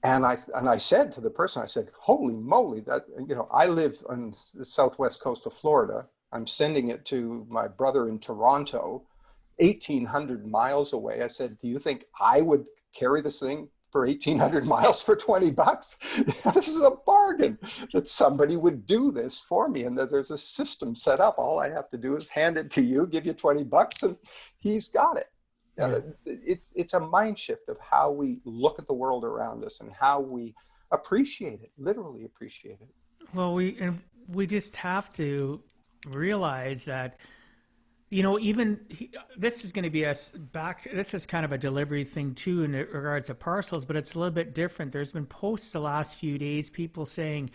And I said to the person, I said, holy moly, that I live on the southwest coast of Florida. I'm sending it to my brother in Toronto, 1,800 miles away. I said, do you think I would carry this thing for 1,800 miles for $20? This is a bargain that somebody would do this for me, and that there's a system set up. All I have to do is hand it to you, give you $20, and he's got it. Yeah. It's a mind shift of how we look at the world around us and how we appreciate it, literally appreciate it. Well, we just have to realize that this is going to be us back. This is kind of a delivery thing too in regards to parcels, but it's a little bit different. There's been posts the last few days, people saying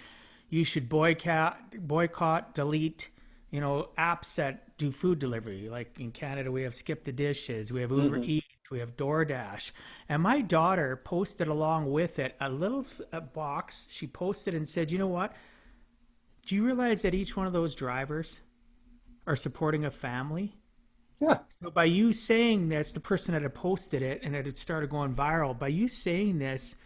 you should boycott, delete, apps that do food delivery. Like in Canada, we have Skip the Dishes, we have Uber Eats, we have DoorDash. And my daughter posted along with it a box. She posted and said, you know what? Do you realize that each one of those drivers are supporting a family. Yeah. So by you saying this, the person that had posted it and it had started going viral, by you saying this,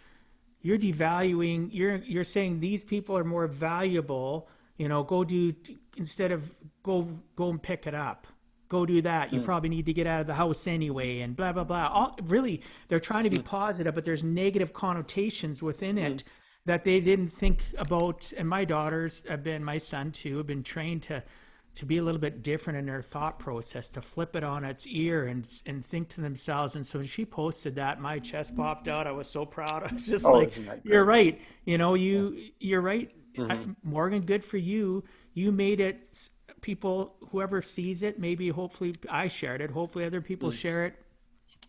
you're devaluing, you're saying these people are more valuable, go do, instead of go and pick it up. Go do that. You Mm, probably need to get out of the house anyway, and blah blah blah. Really, they're trying to be mm, positive, but there's negative connotations within mm, it that they didn't think about. And my son too, have been trained to be a little bit different in their thought process, to flip it on its ear and think to themselves. And so when she posted that, my chest popped out. I was so proud. I was just oh, like, isn't that you're great? right. Yeah. You're right. Hmm. Morgan, good for you. You made it, people, whoever sees it, maybe hopefully I shared it, hopefully other people Mm, share it,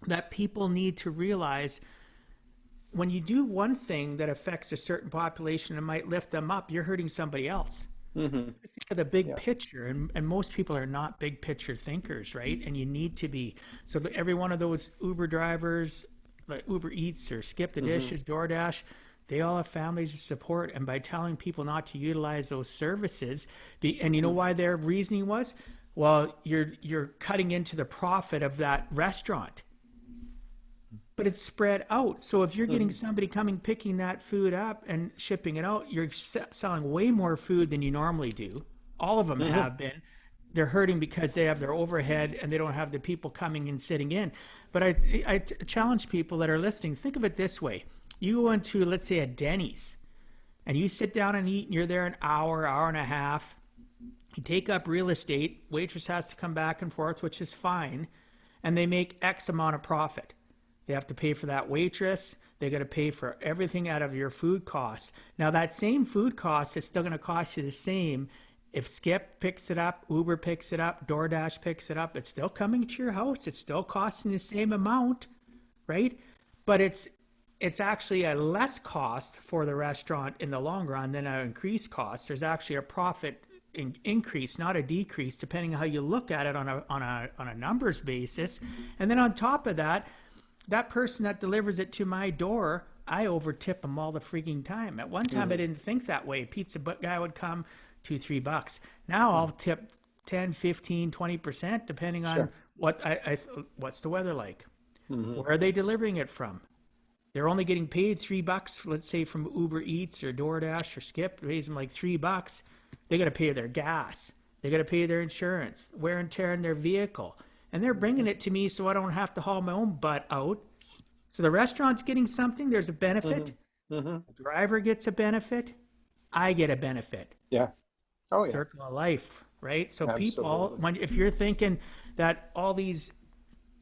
that people need to realize when you do one thing that affects a certain population and might lift them up, you're hurting somebody else. hmm. Think of the big Yeah. picture, and most people are not big picture thinkers, right? And you need to be. So every one of those Uber drivers, like Uber Eats or Skip the Hmm. Dishes, DoorDash, they all have families to support. And by telling people not to utilize those services, and you know why their reasoning was, well, you're cutting into the profit of that restaurant, but it's spread out. So if you're getting Hmm. somebody coming picking that food up and shipping it out, you're selling way more food than you normally do. All of them Hmm. have been. They're hurting because they have their overhead and they don't have the people coming and sitting in. But I challenge people that are listening. Think of it this way: you go into, let's say, a Denny's, and you sit down and eat, and you're there an hour and a half. You take up real estate. Waitress has to come back and forth, which is fine, and they make X amount of profit. They have to pay for that waitress. They got to pay for everything out of your food costs. Now, that same food cost is still going to cost you the same if Skip picks it up, Uber picks it up, DoorDash picks it up. It's still coming to your house. It's still costing the same amount, right? But it's actually a less cost for the restaurant in the long run than an increased cost. There's actually a profit increase, not a decrease, depending on how you look at it on a numbers basis. And then on top of that, that person that delivers it to my door, I overtip them all the freaking time. At one time, I Hmm. didn't think that way. Pizza guy would come $2-3. Now I'll tip 10, 15, 20%, depending on Sure. what's the weather like. Hmm. Where are they delivering it from? They're only getting paid $3, let's say from Uber Eats or DoorDash or Skip, pays them like $3. They got to pay their gas. They got to pay their insurance, wear and tear in their vehicle. And they're bringing it to me so I don't have to haul my own butt out. So the restaurant's getting something, there's a Hmm. benefit. Hmm. The driver gets a benefit. I get a benefit. Yeah. Oh, yeah. Circle of life, right? So people, Absolutely. if you're thinking that all these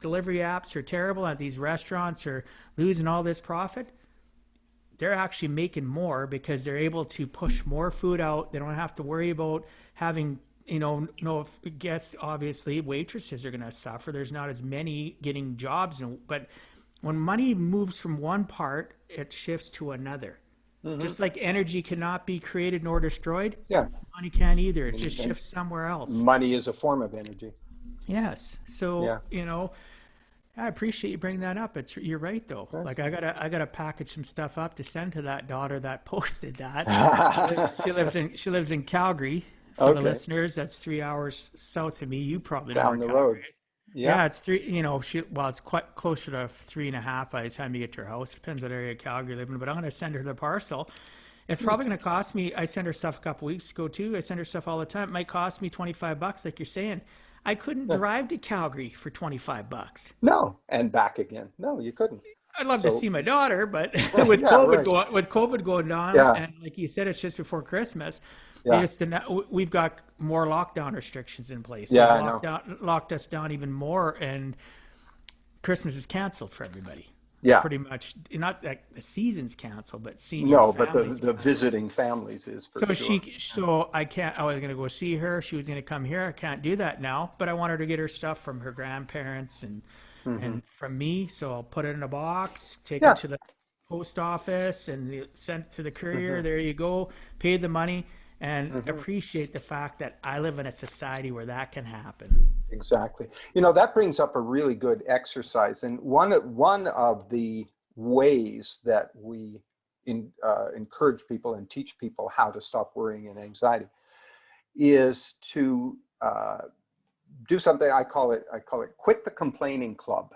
delivery apps are terrible and these restaurants are losing all this profit, they're actually making more because they're able to push more food out. They don't have to worry about having, no guests. Obviously, waitresses are going to suffer. There's not as many getting jobs, but when money moves from one part, it shifts to another. Hmm. Just like energy cannot be created nor destroyed, Yeah. money can't either. It just And shifts somewhere else. money is a form of energy. Yes. So, Yeah. I appreciate you bringing that up. You're right though. Right. Like I gotta package some stuff up to send to that daughter that posted that. She lives in Calgary. For the Okay. listeners, that's 3 hours south of me. You probably know where Down the Calgary road. is. Yeah. Yeah, it's three. It's quite closer to 3.5 by the time you get to her house. Depends what area of Calgary you live in. But I'm gonna send her the parcel. It's probably going to cost me. I sent her stuff a couple weeks ago too. I send her stuff all the time. It might cost me $25, like you're saying. I couldn't Yeah. drive to Calgary for $25. No. And back again. No, you couldn't. I'd love to So, see my daughter, but with yeah, COVID right. going with COVID going on, Yeah. and like you said, it's just before Christmas. They Yeah. just we've got more lockdown restrictions in place. They've Yeah, I know. locked us down even more, and Christmas is canceled for everybody. It's Yeah. pretty much not that the season's canceled, but senior No, but families the canceled. visiting families is for So sure. so I can't. I was gonna go see her. She was gonna come here. I can't do that now. But I want her to get her stuff from her grandparents Hmm. and from me. So I'll put it in a box, take it Yeah. to the post office, and send it to the courier. Hmm. There you go. Pay the money and Hmm. appreciate the fact that I live in a society where that can happen. Exactly. That brings up a really good exercise. And one of the ways that we encourage people and teach people how to stop worrying and anxiety is to do something, I call it quit the complaining club.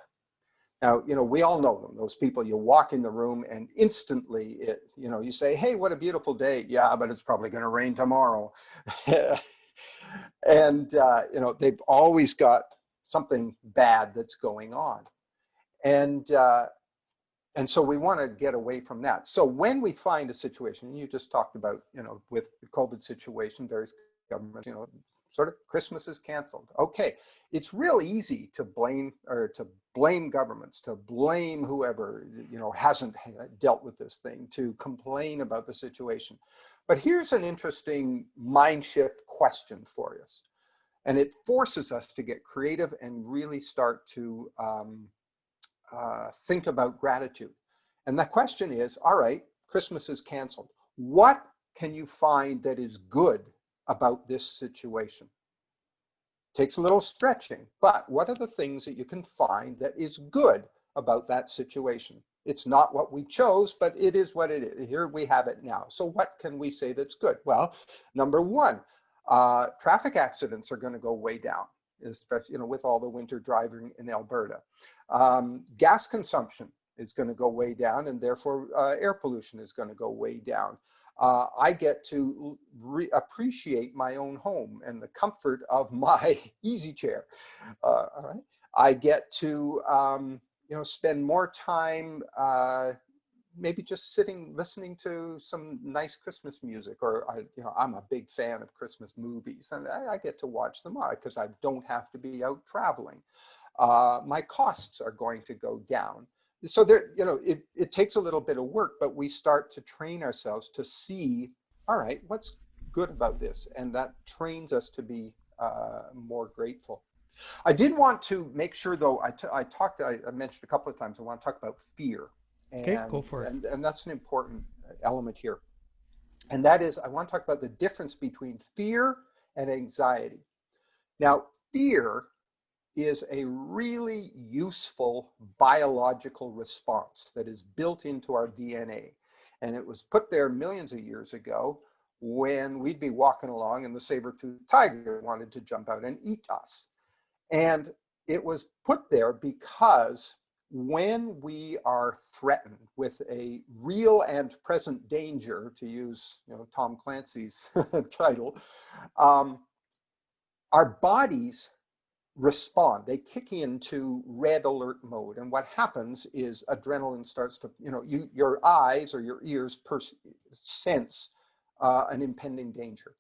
Now, we all know them, those people. You walk in the room and instantly, you say, hey, what a beautiful day. Yeah, but it's probably going to rain tomorrow. And, they've always got something bad that's going on. And so we want to get away from that. So when we find a situation, and you just talked about, with the COVID situation, various governments, sort of Christmas is canceled. Okay, it's real easy to blame governments, to blame whoever, hasn't dealt with this thing, to complain about the situation. But here's an interesting mind shift question for us. And it forces us to get creative and really start to think about gratitude. And the question is, all right, Christmas is canceled. What can you find that is good about this situation? Takes a little stretching, but what are the things that you can find that is good about that situation? It's not what we chose, but it is what it is. Here we have it now. So what can we say that's good? Well, number one, traffic accidents are going to go way down, especially with all the winter driving in Alberta. Gas consumption is going to go way down, and therefore air pollution is going to go way down. I get to appreciate my own home and the comfort of my easy chair. All right. I get to spend more time maybe just sitting, listening to some nice Christmas music, or I'm a big fan of Christmas movies, and I get to watch them because I don't have to be out traveling. My costs are going to go down. So there, it takes a little bit of work, but we start to train ourselves to see, all right, what's good about this, and that trains us to be more grateful. I did want to make sure, though, I mentioned a couple of times, I want to talk about fear. Okay, go for it. And that's an important element here. And that is, I want to talk about the difference between fear and anxiety. Now, fear is a really useful biological response that is built into our DNA. And it was put there millions of years ago when we'd be walking along and the saber-toothed tiger wanted to jump out and eat us. And it was put there because when we are threatened with a real and present danger, to use Tom Clancy's title, our bodies respond. They kick into red alert mode, and what happens is adrenaline starts to, your eyes or your ears sense an impending danger,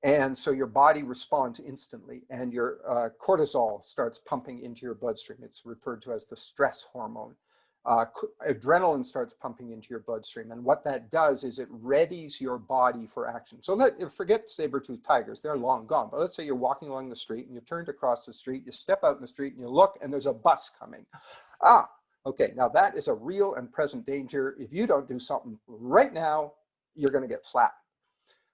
and so your body responds instantly, and your cortisol starts pumping into your bloodstream. It's referred to as the stress hormone. Adrenaline starts pumping into your bloodstream, and what that does is it readies your body for action. So forget saber-toothed tigers, they're long gone, but let's say you're walking along the street and you turned across the street, you step out in the street and you look and there's a bus coming. Okay, now that is a real and present danger. If you don't do something right now, you're going to get flattened.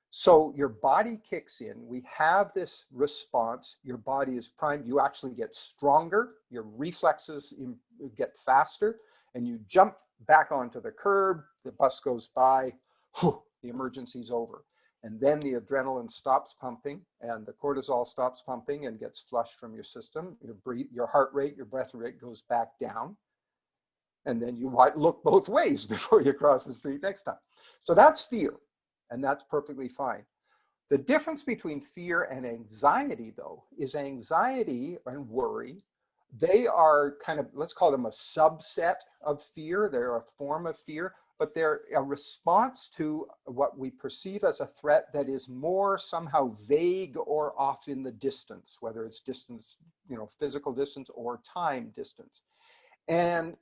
So your body kicks in, we have this response, your body is primed, you actually get stronger, your reflexes get faster, and you jump back onto the curb, the bus goes by, the emergency's over. And then the adrenaline stops pumping and the cortisol stops pumping and gets flushed from your system. Your heart rate, your breath rate goes back down. And then you might look both ways before you cross the street next time. So that's fear, and that's perfectly fine. The difference between fear and anxiety, though, is anxiety and worry, they are kind of, let's call them a subset of fear. They're a form of fear, but they're a response to what we perceive as a threat that is more somehow vague or off in the distance, whether it's distance, physical distance or time distance. And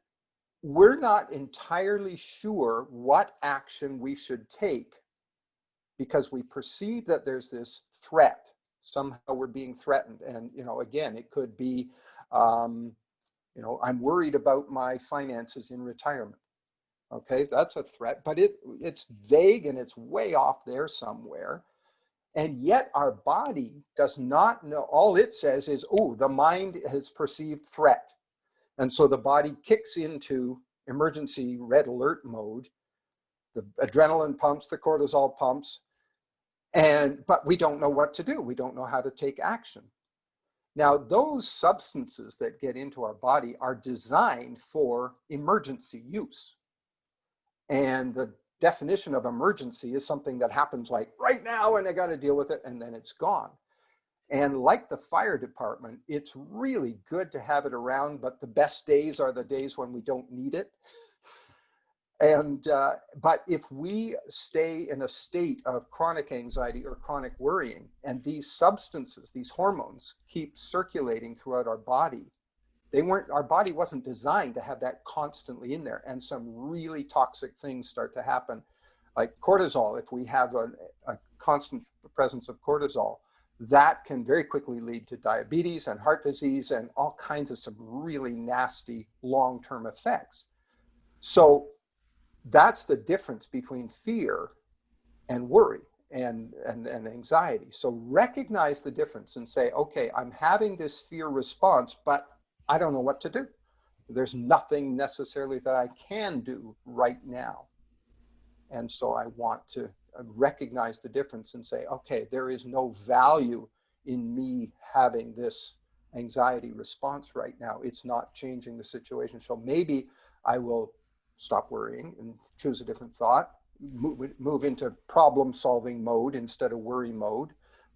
we're not entirely sure what action we should take because we perceive that there's this threat. Somehow we're being threatened. And, again, it could be, I'm worried about my finances in retirement. Okay, that's a threat, but it's vague and it's way off there somewhere. And yet our body does not know. All it says is, oh, the mind has perceived threat. And so the body kicks into emergency red alert mode. The adrenaline pumps, the cortisol pumps, but we don't know what to do. We don't know how to take action. Now, those substances that get into our body are designed for emergency use. And the definition of emergency is something that happens like right now and I got to deal with it and then it's gone. And like the fire department, it's really good to have it around, but the best days are the days when we don't need it. And but if we stay in a state of chronic anxiety or chronic worrying, and these substances, these hormones, keep circulating throughout our body, our body wasn't designed to have that constantly in there, and some really toxic things start to happen, like cortisol. If we have a constant presence of cortisol, that can very quickly lead to diabetes and heart disease and all kinds of some really nasty long-term effects. So that's the difference between fear and worry and anxiety. So recognize the difference and say, okay, I'm having this fear response, but I don't know what to do. There's nothing necessarily that I can do right now. And so I want to recognize the difference and say, okay, there is no value in me having this anxiety response right now. It's not changing the situation. So maybe I will stop worrying and choose a different thought, move into problem solving mode instead of worry mode,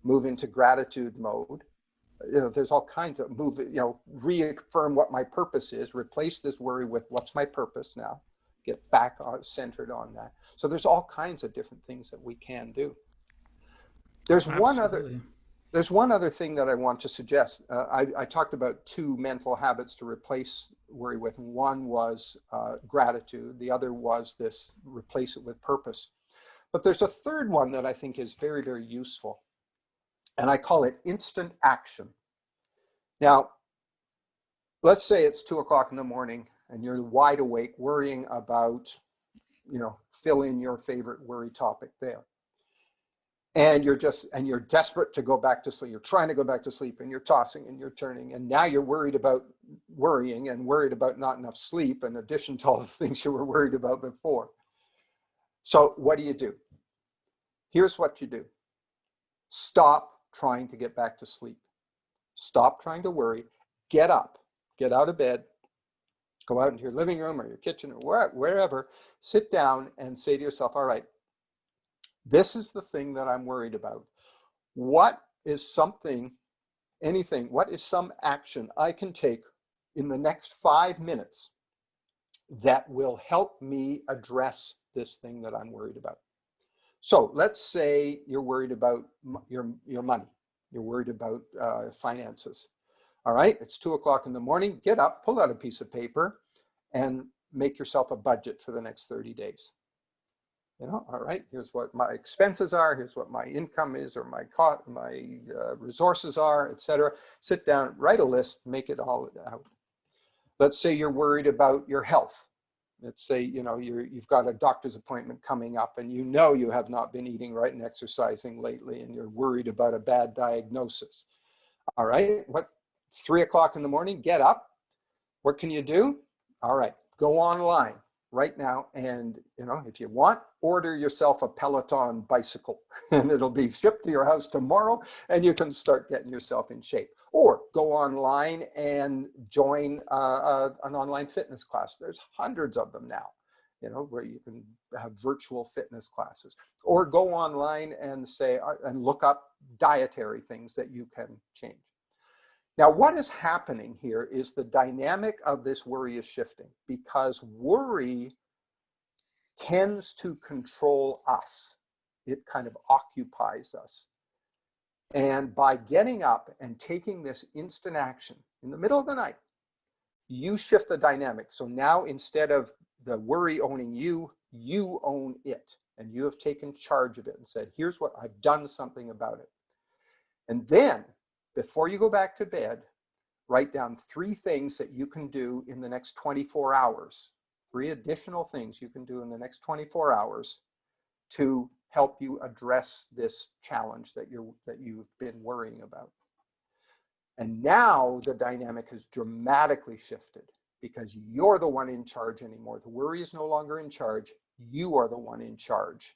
move into gratitude mode. There's all kinds of reaffirm what my purpose is, replace this worry with what's my purpose now, get back centered on that. So there's all kinds of different things that we can do. There's Absolutely. one other thing that I want to suggest. I talked about 2 mental habits to replace worry with. One was gratitude. The other was this, replace it with purpose. But there's a third one that I think is very, very useful. And I call it instant action. Now, let's say it's 2 o'clock in the morning and you're wide awake worrying about, fill in your favorite worry topic there. And you're desperate to go back to sleep. You're trying to go back to sleep and you're tossing and you're turning. And now you're worried about worrying and worried about not enough sleep in addition to all the things you were worried about before. So what do? Here's what you do. Stop trying to get back to sleep. Stop trying to worry. Get up, get out of bed, go out into your living room or your kitchen or wherever, sit down and say to yourself, all right, this is the thing that I'm worried about. What is some action I can take in the next 5 minutes that will help me address this thing that I'm worried about? So let's say you're worried about your money. You're worried about finances. All right, it's 2 o'clock in the morning. Get up, pull out a piece of paper, and make yourself a budget for the next 30 days. All right, here's what my expenses are. Here's what my income is, or my resources are, etc. Sit down, write a list, make it all out. Let's say you're worried about your health. Let's say, you've got a doctor's appointment coming up and you have not been eating right and exercising lately and you're worried about a bad diagnosis. All right, it's 3 o'clock in the morning, get up. What can you do? All right, go online right now and, if you want, order yourself a Peloton bicycle and it'll be shipped to your house tomorrow and you can start getting yourself in shape. Or go online and join an online fitness class. There's hundreds of them now, where you can have virtual fitness classes. Or go online and and look up dietary things that you can change. Now, what is happening here is the dynamic of this worry is shifting because worry tends to control us. It kind of occupies us. And by getting up and taking this instant action in the middle of the night, you shift the dynamic. So now instead of the worry owning you, you own it. And you have taken charge of it and said, here's what I've done something about it. And then before you go back to bed, write down 3 things that you can do in the next 24 hours. 3 additional things you can do in the next 24 hours to help you address this challenge that you've been worrying about. And now the dynamic has dramatically shifted because you're the one in charge anymore. The worry is no longer in charge. You are the one in charge.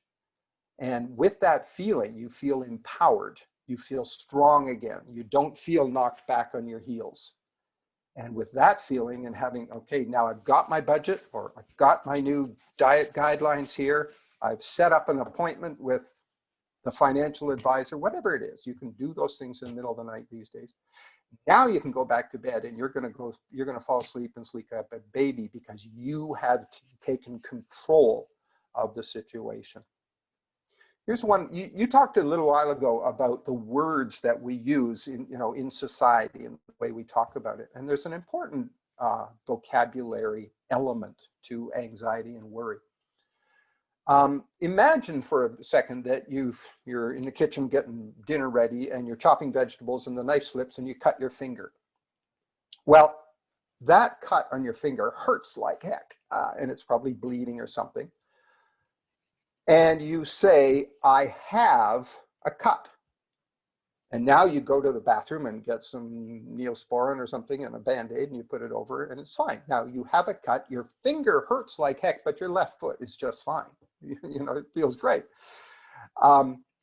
And with that feeling, you feel empowered You feel strong again. You don't feel knocked back on your heels. And with that feeling and having, okay, now I've got my budget, or I've got my new diet guidelines here. I've set up an appointment with the financial advisor, whatever it is. You can do those things in the middle of the night these days. Now you can go back to bed and you're going to fall asleep and sleep like a baby because you have taken control of the situation. Here's one. You talked a little while ago about the words that we use in society and the way we talk about it. And there's an important vocabulary element to anxiety and worry. Imagine for a second that you're in the kitchen getting dinner ready and you're chopping vegetables and the knife slips and you cut your finger. Well, that cut on your finger hurts like heck, and it's probably bleeding or something. And you say, I have a cut. And now you go to the bathroom and get some Neosporin or something and a Band-Aid and you put it over and it's fine. Now you have a cut, your finger hurts like heck, but your left foot is just fine. It feels great.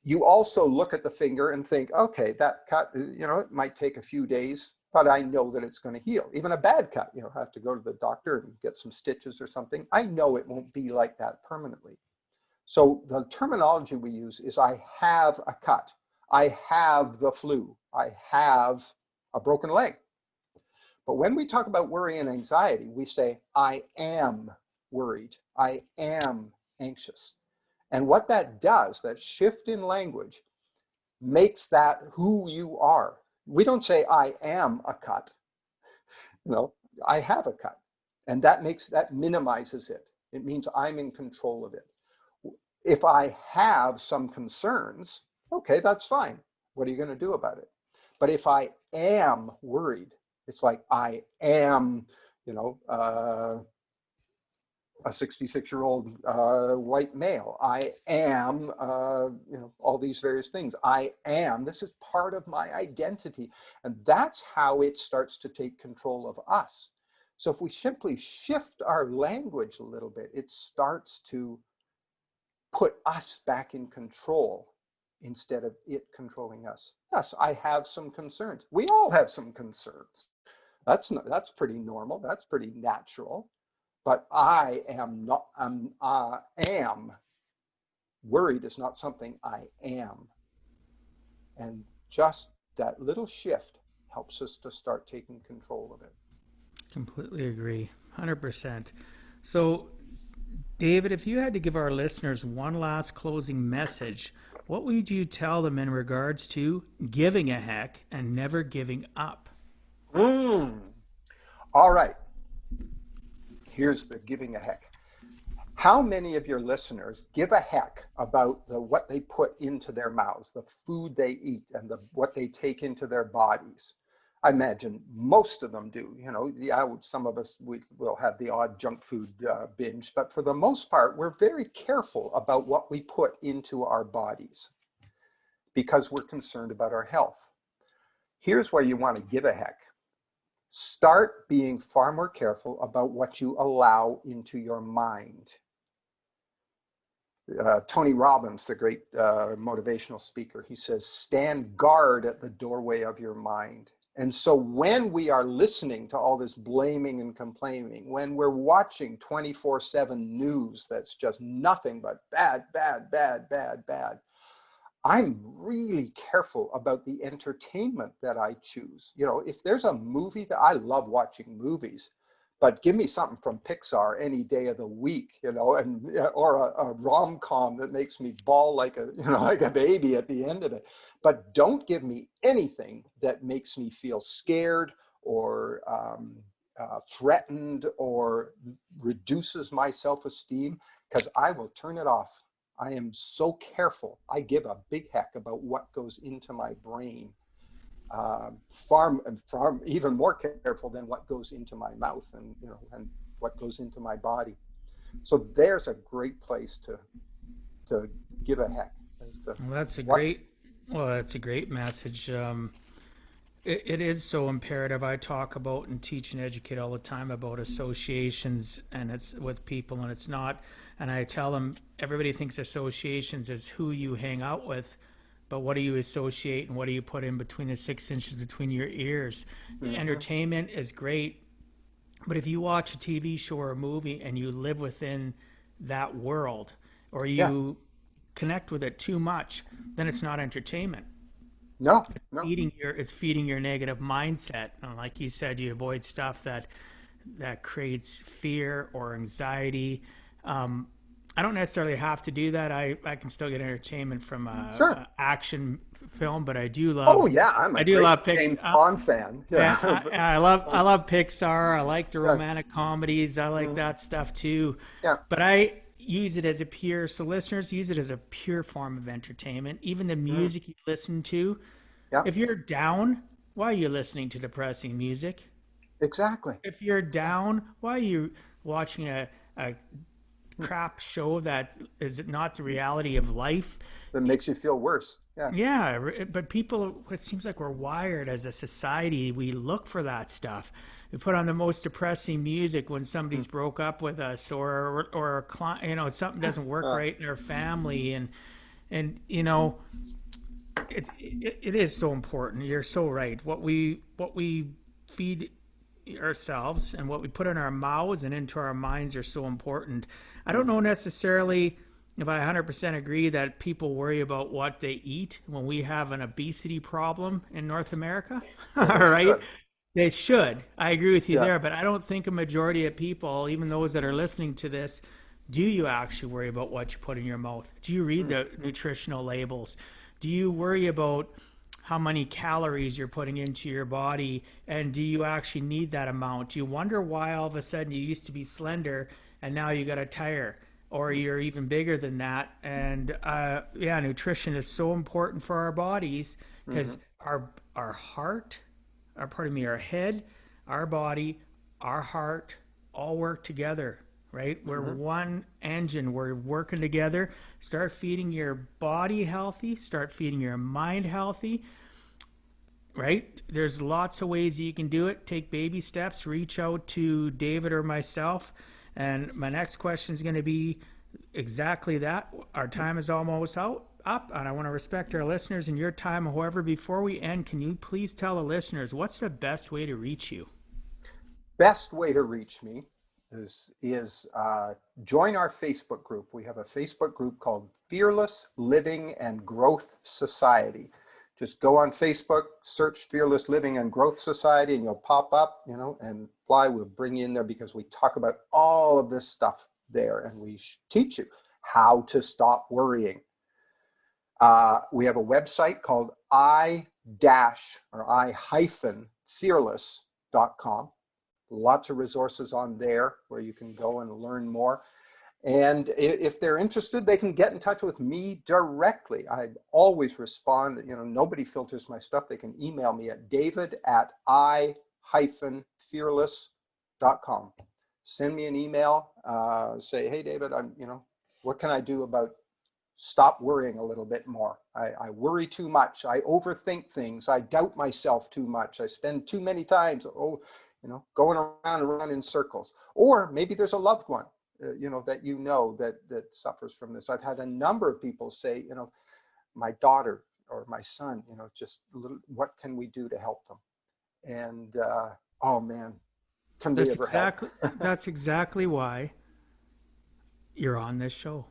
You also look at the finger and think, okay, that cut, it might take a few days, but I know that it's going to heal. Even a bad cut, I have to go to the doctor and get some stitches or something. I know it won't be like that permanently. So the terminology we use is I have a cut. I have the flu. I have a broken leg. But when we talk about worry and anxiety, we say, I am worried. I am anxious. And what that does, that shift in language, makes that who you are. We don't say, I am a cut. I have a cut. And that minimizes it. It means I'm in control of it. If I have some concerns, okay, that's fine. What are you going to do about it? But if I am worried, it's like I am, a 66-year-old white male. I am, all these various things. I am. This is part of my identity. And that's how it starts to take control of us. So if we simply shift our language a little bit, it starts to put us back in control instead of it controlling us. Yes, I have some concerns. We all have some concerns. That's pretty normal. That's pretty natural. But I am worried is not something I am. And just that little shift helps us to start taking control of it. Completely agree. 100%. So, David, if you had to give our listeners one last closing message, what would you tell them in regards to giving a heck and never giving up? All right. Here's the giving a heck. How many of your listeners give a heck about what they put into their mouths, the food they eat, and what they take into their bodies? I imagine most of them do. Some of us will have the odd junk food binge, but for the most part, we're very careful about what we put into our bodies because we're concerned about our health. Here's where you want to give a heck. Start being far more careful about what you allow into your mind. Tony Robbins, the great motivational speaker, he says, stand guard at the doorway of your mind. And so when we are listening to all this blaming and complaining, when we're watching 24/7 news that's just nothing but bad, bad, bad, bad, bad, I'm really careful about the entertainment that I choose. If there's a movie that I love watching movies, but give me something from Pixar any day of the week, or a rom-com that makes me bawl like a baby at the end of it. But don't give me anything that makes me feel scared or threatened or reduces my self-esteem, because I will turn it off. I am so careful. I give a big heck about what goes into my brain. Far even more careful than what goes into my mouth and what goes into my body. So there's a great place to give a heck. That's a great message. It is so imperative. I talk about and teach and educate all the time about associations, and it's with people, and it's not. And I tell them, everybody thinks associations is who you hang out with, but what do you associate and what do you put in between the 6 inches between your ears? Hmm. Entertainment is great, but if you watch a TV show or a movie and you live within that world, or Yeah. you connect with it too much, then it's not entertainment. No, no. It's feeding your negative mindset. And like you said, you avoid stuff that creates fear or anxiety. Um, I don't necessarily have to do that. I can still get entertainment from Sure. a action film, but I do Oh, love yeah. I'm a I do great love pick. James Bond fan. Yeah, Yeah. I love Pixar. I like the Yeah. romantic comedies. I like Mhm. that stuff too. Yeah. But I use it as a pure, so listeners use it as a pure form of entertainment. Even the Mhm. music you listen to, Yeah. if you're down, why are you listening to depressing music? Exactly. If you're Exactly. down, why are you watching a crap show that is not the reality of life? That makes you feel worse. Yeah. Yeah, but people, it seems like we're wired as a society. We look for that stuff. We put on the most depressing music when somebody's Mm. broke up with us, or a client, something doesn't work Uh, right in our family, and it is so important. You're so right. What we feed ourselves and what we put in our mouths and into our minds are so important. I don't mhm. know necessarily if I 100% agree that people worry about what they eat when we have an obesity problem in North America. All Well, they right. should. They should. I agree with you Yeah. there, but I don't think a majority of people, even those that are listening to this, do you actually worry about what you put in your mouth? Do you read Mm. the nutritional labels? Do you worry about how many calories you're putting into your body, and do you actually need that amount? Do you wonder why all of a sudden you used to be slender and now you got a tire, or you're even bigger than that? And yeah, nutrition is so important for our bodies because Mhm. our heart, pardon me, our head, our body, our heart all work together, right? We're Mhm. one engine. We're working together. Start feeding your body healthy, start feeding your mind healthy, right? There's lots of ways you can do it. Take baby steps, reach out to David or myself. And my next question is going to be exactly that. Our time is almost up, and I want to respect our listeners and your time. However, before we end, can you please tell the listeners what's the best way to reach you? Best way to reach me is join our Facebook group. We have a Facebook group called Fearless Living and Growth Society. Just go on Facebook, search Fearless Living and Growth Society, and you'll pop up, and apply. We'll bring you in there because we talk about all of this stuff there, and we teach you how to stop worrying. We have a website called i-fearless.com. Lots of resources on there where you can go and learn more. And if they're interested, they can get in touch with me directly. I always respond. Nobody filters my stuff. They can email me at david@i-fearless.com. Send me an email. Say, hey, David, what can I do about stop worrying a little bit more? I worry too much. I overthink things. I doubt myself too much. I spend too many times, going around and around in circles. Or maybe there's a loved one, that suffers from this. I've had a number of people say, my daughter or my son, just what can we do to help them? And oh man, can we That's ever help? exactly that's exactly why you're on this show,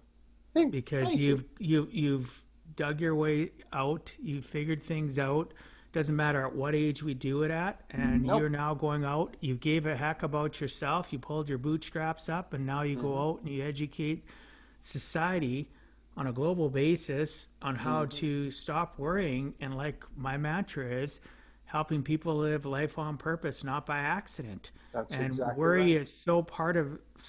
because Thank you. you've dug your way out, you figured things out. Doesn't matter at what age we do it at, and you're Nope. now going out. You gave a heck about yourself. You pulled your bootstraps up, and now you Mm-hmm. go out and you educate society on a global basis on how Mm-hmm. to stop worrying. And like my mantra is, helping people live life on purpose, not by accident. That's And exactly worry right. is so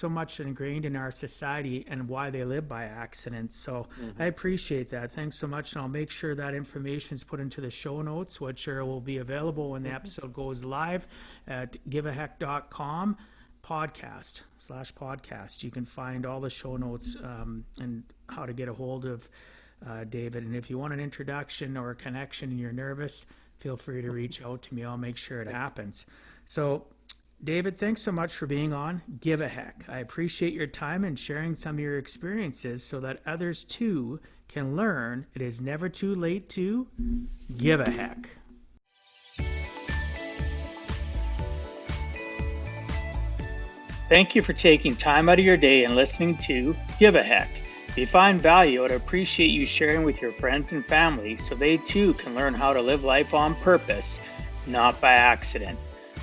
much ingrained in our society and why they live by accident. So I Mm-hmm. appreciate that. Thanks so much. And I'll make sure that information is put into the show notes, which will be available when the Mm-hmm. episode goes live at giveaheck.com podcast/podcast. You can find all the show notes and how to get a hold of David. And if you want an introduction or a connection and you're nervous, feel free to reach out to me. I'll make sure it happens. So, David, thanks so much for being on Give a Heck. I appreciate your time and sharing some of your experiences so that others too can learn it is never too late to give a heck. Thank you for taking time out of your day and listening to Give a Heck. If you find value, I'd appreciate you sharing with your friends and family so they too can learn how to live life on purpose, not by accident.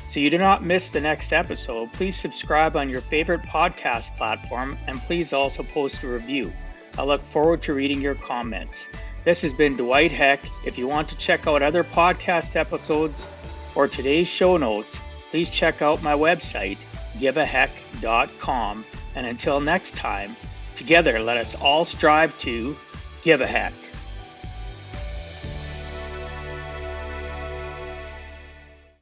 So you do not miss the next episode, please subscribe on your favorite podcast platform and please also post a review. I look forward to reading your comments. This has been Dwight Heck. If you want to check out other podcast episodes or today's show notes, please check out my website, giveaheck.com. And until next time, together let us all strive to give a heck.